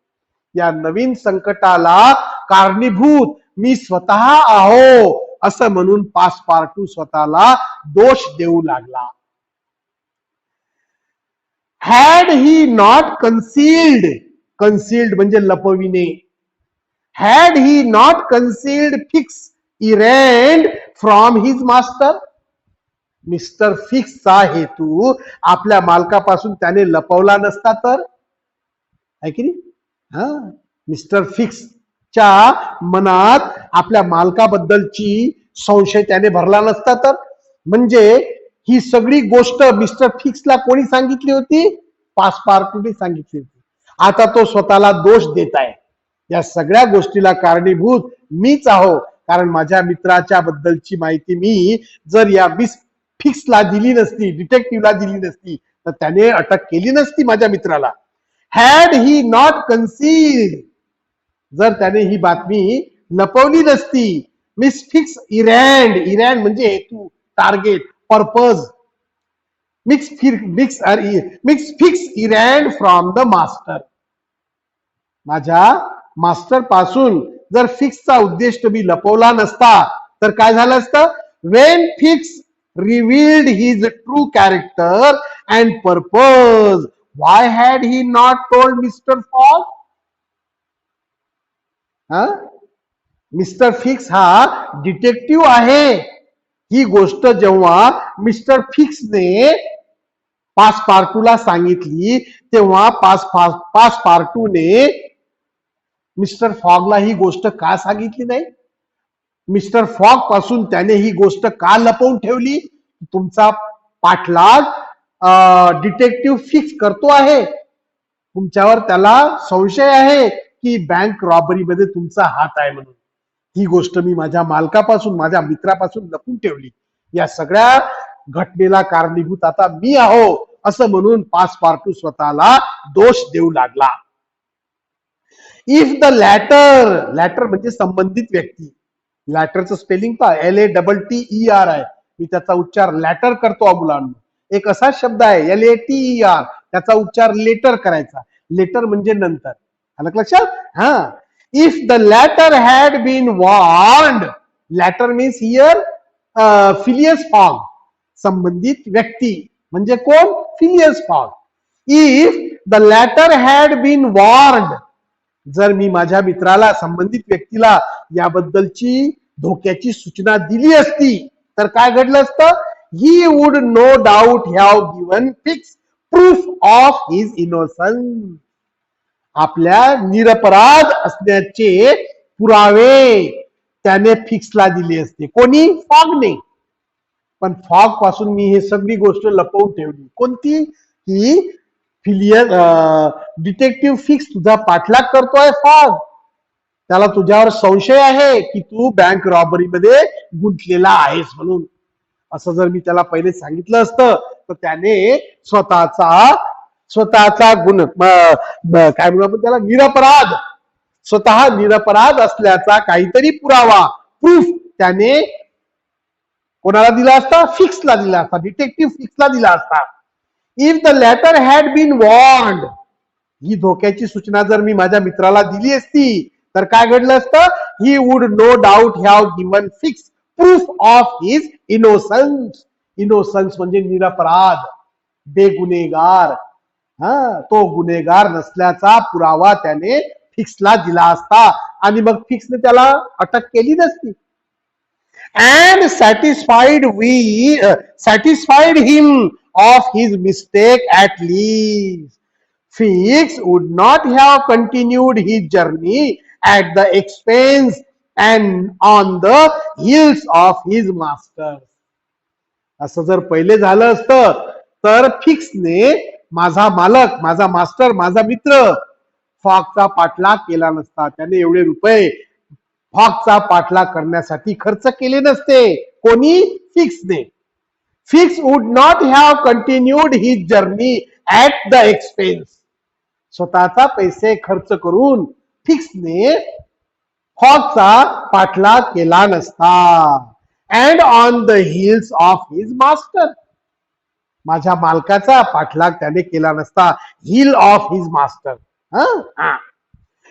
या नवीन संकटाला कारणीभूत मी स्वतः आहो असं म्हणून पासपार्टू स्वतःला दोष देऊ लागला. Had he not concealed, concealed म्हणजे लपविणे, had he not concealed Fix errand from his master, mister फिक्सचा हेतू आपल्या मालकापासून त्याने लपवला नसता तर, आहे की नाही? हा, मिस्टर फिक्सच्या मनात आपल्या मालकाबद्दलची संशय त्याने भरला नसता तर, म्हणजे ही सगळी गोष्ट मिस्टर फिक्सला कोणी सांगितली होती? पासपार्टूने सांगितली होती. आता तो स्वतःला दोष देत आहे. या सगळ्या गोष्टीला कारणीभूत मीच आहो, कारण माझ्या मित्राच्या बद्दलची माहिती मी जर या मिस फिक्सला दिली नसती, डिटेक्टिव्हला दिली नसती, तर त्याने अटक केली नसती माझ्या मित्राला. हॅड ही नॉट कन्सील्ड, जर त्याने ही बातमी लपवली नसती, मिस फिक्स इरँड, इरँड म्हणजे हेतू, target, purpose, mix Fix errand from the master, माझ्या मास्टर पासून जर फिक्सचा उद्देश मी लपवला नसता तर काय झालं असतं? When Fix revealed his true character and purpose, why had he not told Mister Fogg? Mister Fix हा डिटेक्टिव्ह आहे. ही गोष्ट जेव्हा मिस्टर फिक्सने पासपार्टूला सांगितली तेव्हा पासपार्टूने मिस्टर फॉगला ही गोष्ट का सांगितली नाही? मिस्टर फॉग पासून त्याने ही गोष्ट का लपवून ठेवली? तुमचा पाठलाग डिटेक्टिव्ह फिक्स करतो आहे, तुमच्यावर त्याला संशय आहे की बँक रॉबरीमध्ये तुमचा हात आहे म्हणून. ही गोष्ट मी माझ्या मालकापासून, माझ्या मित्रापासून लपून ठेवली. या सगळ्या घटनेला कारणीभूत आता मी आहो असं म्हणून पासपार्टू स्वतःला दोष देऊ लागला. इफ द लॅटर, लॅटर म्हणजे संबंधित व्यक्ती, लॅटरचं स्पेलिंग पहा, LATTER आहे. मी त्याचा उच्चार लॅटर करतो मुलांना. एक असा शब्द आहे LATER, त्याचा उच्चार लेटर करायचा. लेटर म्हणजे नंतर, आलं लक्षात? हा, if the latter had been warned, latter means here Phileas Fogg, संबंधित व्यक्ती म्हणजे कोण? Phileas Fogg. If the latter had been warned, जर मी माझ्या मित्राला, संबंधित व्यक्तीला याबद्दलची धोक्याची सूचना दिली असती तर काय घडलं असतं? He would know doubt have given fix proof of his innocence, आपल्या निरपराध असण्याचे पुरावे त्याने फिक्सला दिले असते. कोणी? फॉगने. पण फॉग पासून मी हे सगळी गोष्ट लपवून ठेवली. कोणती? की फिलियस डिटेक्टिव्ह फिक्स तुझा पाठलाग करतोय फॉग, त्याला तुझ्यावर संशय आहे की तू बँक रॉबरीमध्ये गुंतलेला आहेस म्हणून. असं जर मी त्याला पहिले सांगितलं असतं तर त्याने स्वतःचा गुण, काय म्हणू आपण त्याला, निरपराध, स्वतः निरपराध असल्याचा काहीतरी पुरावा, प्रूफ त्याने कोणाला दिला असता? फिक्सला दिला असता, डिटेक्टिव्ह फिक्सला दिला असता. If the latter had been warned, ही धोक्याची सूचना जर मी माझ्या मित्राला दिली असती तर काय घडलं असतं? He would know doubt have given fix proof of his innocence, innocence म्हणजे निरपराध, बेगुन्हेगार, तो गुन्हेगार नसल्याचा पुरावा त्याने फिक्सला दिला असता आणि मग फिक्सने त्याला अटक केली नसती. And satisfied him of his mistake at least, Fix would not have continued his journey at the expense and on the heels of his master. असं जर पहिले झालं असतं तर फिक्सने माझा मालक, माझा मास्टर, माझा मित्र फॉगचा पाठलाग केला नसता. त्याने एवढे रुपये फॉगचा पाठलाग करण्यासाठी खर्च केले नसते. कोणी? फिक्सने. Fix would not have continued his journey at the expense, स्वतःचा पैसे खर्च करून फिक्सने फॉगचा पाठलाग केला नसता. And on the heels of his master, माझ्या मालकाचा पाठलाग त्याने केला नसता. Heel of his master,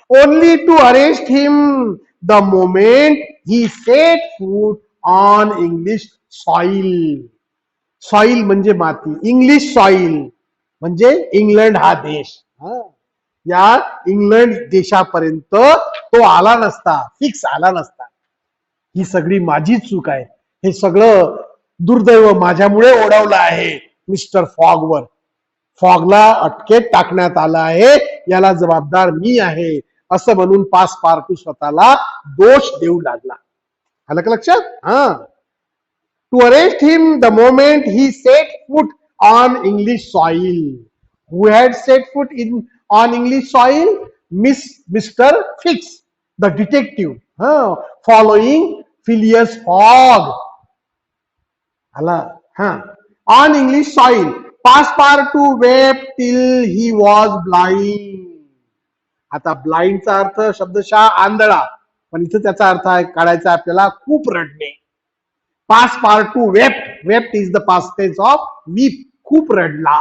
only to arrest him the moment he set foot on English soil. Soil म्हणजे माती, इंग्लिश सॉइल, म्हणजे इंग्लंड हा देश. या इंग्लंड देशापर्यंत तो आला नसता, फिक्स आला नसता. ही सगळी माझी चूक आहे, हे सगळं दुर्दैव माझ्यामुळे ओढवलं आहे मिस्टर फॉगवर. फॉगला अटकेत टाकण्यात आलं आहे, याला जबाबदार मी आहे असं म्हणून पासपार्टू स्वतःला दोष देऊ लागला. आलं का लक्षात? To arrest him the moment he set foot on English soil. Who had set foot in on English soil? Mister Fix the detective following Phileas Fogg. आला? On English soil Passepartout wept till he was blind. आता ब्लाइंडचा अर्थ शब्दशः आंधळा, पण इथं त्याचा अर्थ आहे काढायचा आपल्याला खूप रडणे. Passepartout wept, wept is the past tense of weep, खूप रडला.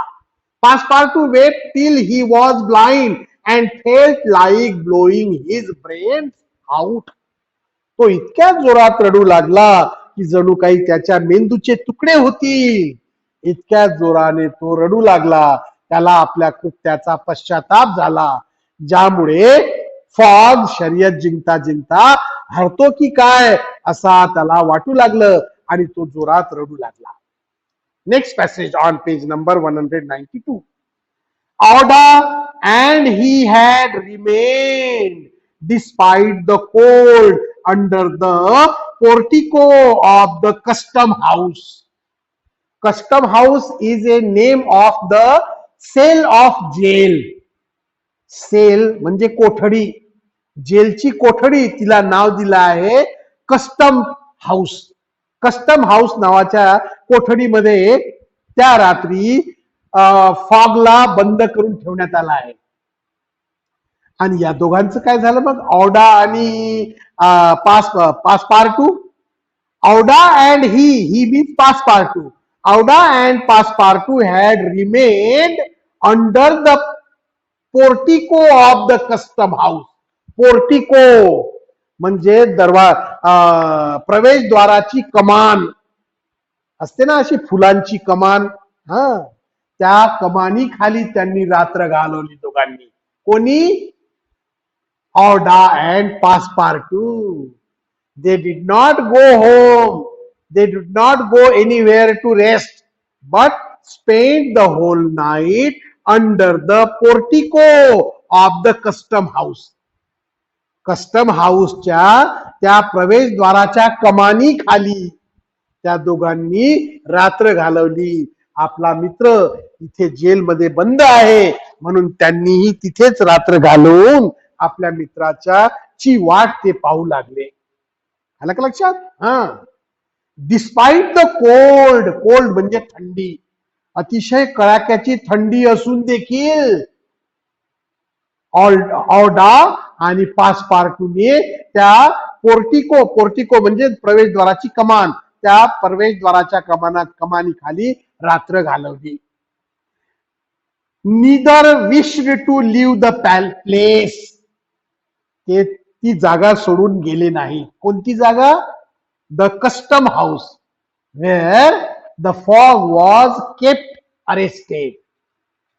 Passepartout wept till he was blind and felt like blowing his brain out. तो इतक्या जोरात रडू लागला की जणू काही त्याच्या मेंदूचे तुकडे होतील. इतक्या जोराने तो रडू लागला, त्याला आपल्या कृत्याचा पश्चाताप झाला, ज्यामुळे फॉग शर्यत जिंकता जिंकता हरतो की काय असा त्याला वाटू लागलं आणि तो जोरात रडू लागला. Next passage on page number 192. Aouda and he had remained despite the cold under the portico of the custom house. Custom house is a name of the cell of jail. Cell म्हणजे कोठडी, जेलची कोठडी, तिला नाव दिलं आहे custom house. Custom house नावाच्या कोठडीमध्ये त्या रात्री फॉगला बंद करून ठेवण्यात आला आहे. आणि या दोघांचं काय झालं मग? ऑडा आणि पासपार्टू. Aouda and he means Passepartout. Aouda and Passepartout had remained under the portico of the custom house. Portico म्हणजे प्रवेशद्वाराची कमान असते ना, अशी फुलांची कमान. त्या कमानी खाली त्यांनी रात्र घालवली दोघांनी. कोणी? ऑडा and पासपार्टू. They did not go home. They did not go anywhere to rest, but spent the whole night under the portico of the custom house. Custom हाऊसच्या त्या प्रवेशद्वाराच्या कमानी खाली त्या दोघांनी रात्र घालवली. आपला मित्र इथे जेलमध्ये बंद आहे म्हणून त्यांनीही तिथेच रात्र घालवून आपल्या मित्राच्या ची वाट ते पाहू लागले. आलं का लक्षात? Despite the cold. कोल्ड म्हणजे थंडी, अतिशय कडाक्याची थंडी असून देखील ऑडा आणि पासपार्टूने त्या पोर्टिको, पोर्टिको म्हणजे प्रवेशद्वाराची कमान, त्या प्रवेशद्वाराच्या कमानी खाली रात्र घालवली. Neither wished to leave the place. ते ती जागा सोडून गेले नाही. कोणती जागा? The custom house where the Fogg was kept arrested.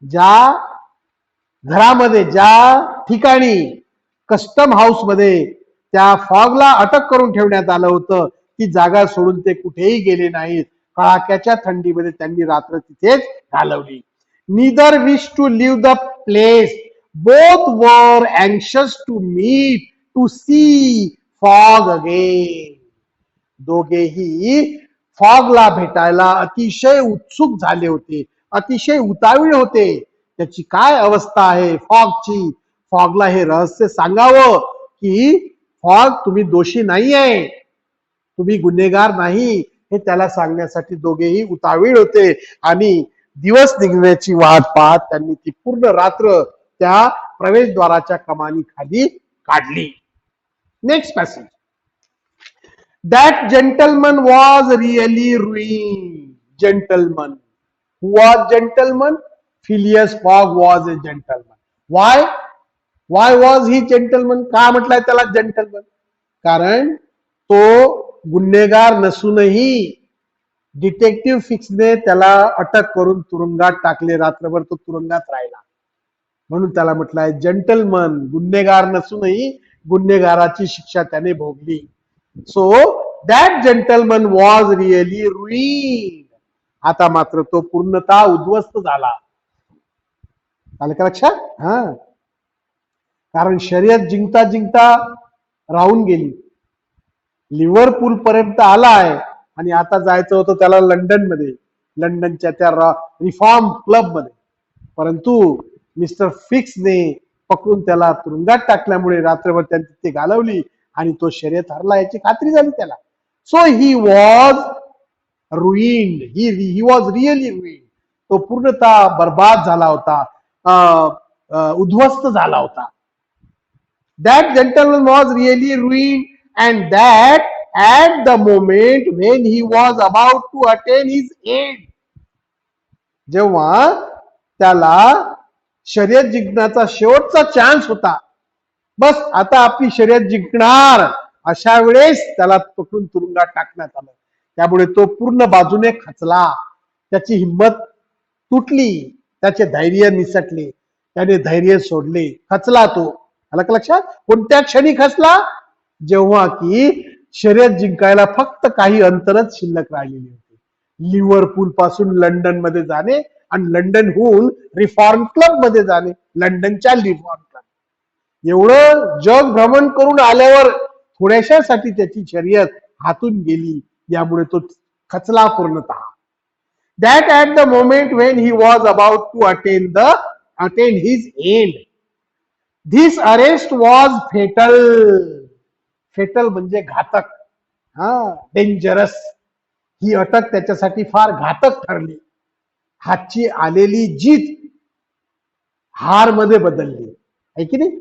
ज्या घरामध्ये, ज्या ठिकाणी कस्टम हाऊस मध्ये त्या फॉगला अटक करून ठेवण्यात आलं होतं, ती जागा सोडून ते कुठेही गेले नाहीत. कडाक्याच्या थंडीमध्ये त्यांनी रात्र तिथेच घालवली. Neither wish to leave the place. Both were anxious to meet to see Fogg again. दोघेही फॉगला भेटायला अतिशय उत्सुक झाले होते, अतिशय उतावीळ होते. त्याची काय अवस्था आहे फॉगची? फॉगला हे रहस्य सांगावं की फॉग तुम्ही दोषी नाही आहे, तुम्ही गुन्हेगार नाही, हे त्याला सांगण्यासाठी दोघेही उतावीळ होते. आणि दिवस निघण्याची वाट पाहत त्यांनी ती पूर्ण रात्र त्या प्रवेशद्वाराच्या कमानी खाली काढली. Next passage. That gentleman was really ruined. Gentleman. Who was gentleman? Phileas Fogg was a gentleman. Why? Why was he gentleman? का म्हटलंय त्याला gentleman? कारण तो गुन्हेगार नसूनही डिटेक्टिव्ह फिक्सने त्याला अटक करून तुरुंगात टाकले. रात्रभर तो तुरुंगात राहिला. म्हणून त्याला म्हटलं आहे जंटलमन. गुन्हेगार नसूनही गुन्हेगाराची शिक्षा त्याने भोगली. So that gentleman was really ruin. आता मात्र तो पूर्णतः उद्ध्वस्त झाला. आलं का लक्षात? हा, कारण शर्यत जिंकता जिंकता राहून गेली. लिव्हरपूल पर्यंत आलाय आणि आता जायचं होतं त्याला लंडन मध्ये, लंडनच्या त्या रिफॉर्म क्लब मध्ये. परंतु मिस्टर फिक्सने पकडून त्याला तुरुंगात टाकल्यामुळे रात्रभर त्यांनी ते घालवली आणि तो शर्यत हरला याची खात्री झाली त्याला. So he was ruined. He was really ruined. तो पूर्णतः बर्बाद झाला होता, उद्ध्वस्त झाला होता. That gentleman was really ruined, and that at the moment when he was about to attain his end. जेव्हा त्याला शर्यत जिंकण्याचा शेवटचा चान्स होता, बस आता आपली शर्यत जिंकणार, अशा वेळेस त्याला पकडून तुरुंगात टाकण्यात आलं. त्यामुळे तो पूर्ण बाजूने खचला. त्याची हिंमत तुटली, त्याचे धैर्य निसटले, त्याने धैर्य सोडले, खचला तो. आलं का लक्षात? कोणत्या क्षणी खचला? जेव्हा की शर्यत जिंकायला फक्त काही अंतरच शिल्लक राहिलेली होती. लिव्हरपूल पासून लंडन मध्ये जाणे आणि लंडनहून रिफॉर्म क्लब मध्ये जाणे. लंडनच्या रिफॉर्म क्लब एवढं जग भ्रमण करून आल्यावर थोड्याशासाठी त्याची शर्यत हातून गेली. यामुळे तो खचला पूर्णतः. That at the moment when he was about to attain his end, this arrest was fatal. Fatal म्हणजे घातक, डेंजरस. ही अटक त्याच्यासाठी फार घातक ठरली. हातची आलेली जीत हार मध्ये बदलली आहे की नाही?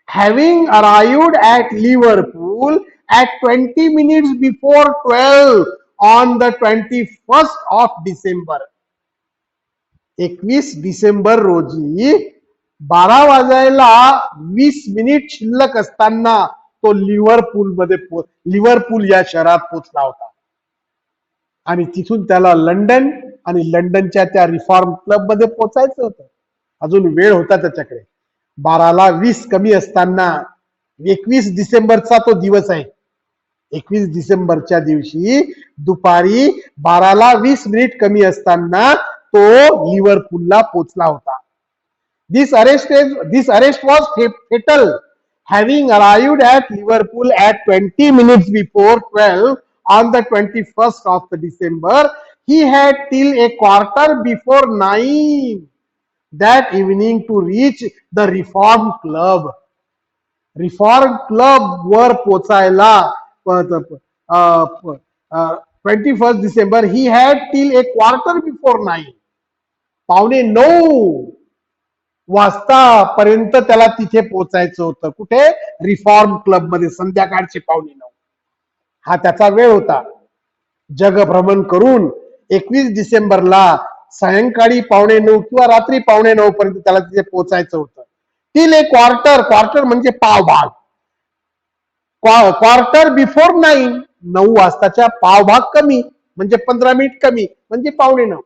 Having arrived at Liverpool at 20 minutes before 12 on the 21st of December. 21 December रोजी 12 वाजायला 20 मिनिट शिल्लक असताना तो लिव्हरपूल या शहरात पोहोचला होता. आणि तिथून त्याला लंडन आणि लंडनच्या त्या रिफॉर्म क्लब मध्ये पोहोचायचं होतं. अजून वेळ होता त्याच्याकडे. 12ला 20 कमी असताना 21 डिसेंबरचा तो दिवस आहे. 21 डिसेंबरच्या दिवशी दुपारी 12ला 20 मिनिट कमी असताना तो लिव्हरपूलला पोहोचला होता. This arrest was fatal. Having arrived at Liverpool at 20 minutes before 12 on the 21st of the December, he had till a quarter before 9 that evening to reach the Reform Club. Reform club वर पोचायला 21 डिसेंबर ही had till a quarter before 9. 8:45 वाजता पर्यंत त्याला तिथे पोचायचं होतं. कुठे? Reform club मध्ये. संध्याकाळचे 8:45 हा त्याचा वेळ होता. जगभ्रमण करून 21 डिसेंबरला सायंकाळी 8:45 किंवा रात्री 8:45 पर्यंत त्याला तिथे पोचायचं होतं. टिल ए क्वार्टर म्हणजे पावभाग. क्वार्टर बिफोर 9 9 वाजताच्या पावभाग कमी म्हणजे 15 मिनिट कमी म्हणजे 8:45.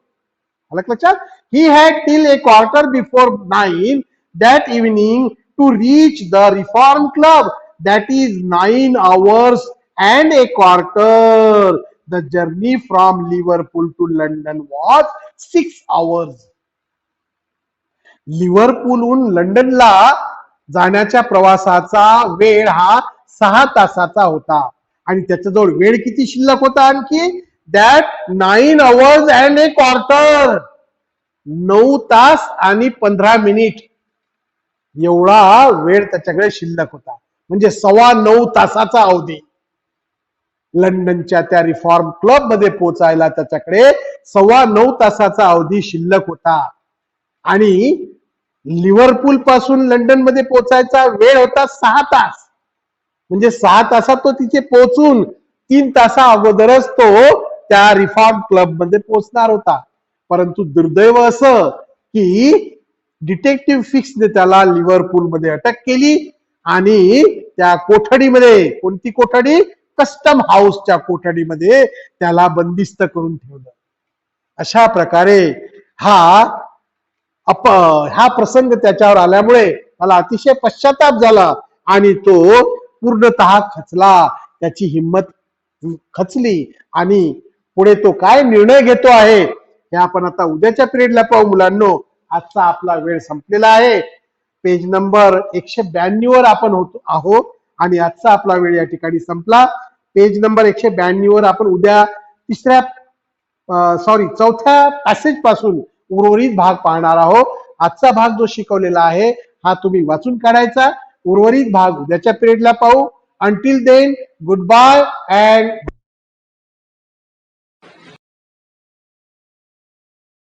आलं लक्षात? He had till a quarter before 9 that evening to reach the Reform Club. That is 9 hours and a quarter. The journey from Liverpool to London was 6 hours. लिव्हरपूलहून लंडनला जाण्याच्या प्रवासाचा वेळ हा 6 तासाचा होता. आणि त्याच्याजवळ वेळ किती शिल्लक होता आणखी? That 9 hours and a quarter. 9 तास आणि 15 मिनिट एवढा वेळ त्याच्याकडे शिल्लक होता. म्हणजे 9.25 तासाचा अवधी. लंडनच्या त्या रिफॉर्म क्लब मध्ये पोहोचायला त्याच्याकडे 9.25 तासाचा अवधी शिल्लक होता. आणि लिव्हरपूल पासून लंडन मध्ये पोहोचायचा वेळ होता 6 तास. म्हणजे 6 तासात तो तिथे पोहोचून 3 तासा अगोदरच तो त्या रिफॉर्म क्लब मध्ये पोहोचणार होता. परंतु दुर्दैव असं की डिटेक्टिव्ह फिक्सने त्याला लिव्हरपूल मध्ये अटक केली आणि त्या कोठडीमध्ये, कोणती कोठडी? कस्टम हाऊसच्या कोठडीमध्ये त्याला बंदिस्त करून ठेवलं. अशा प्रकारे हा हा प्रसंग त्याच्यावर आल्यामुळे मला अतिशय पश्चाताप झाला आणि तो पूर्णतः खचला. त्याची हिंमत खचली आणि पुढे तो काय निर्णय घेतो आहे हे आपण आता उद्याच्या पिरियडला पाहू मुलांनो. आजचा आपला वेळ संपलेला आहे. पेज नंबर 192 वर आपण होतो आहोत आणि आजचा आपला वेळ या ठिकाणी संपला. पेज नंबर 192 वर आपण उद्या चौथ्या पॅसेज पासून उर्वरित भाग पाहणार आहोत. आजचा भाग जो शिकवलेला आहे हा तुम्ही वाचून काढायचा. उर्वरित भाग उद्याच्या पिरियडला पाहू. Until then, goodbye and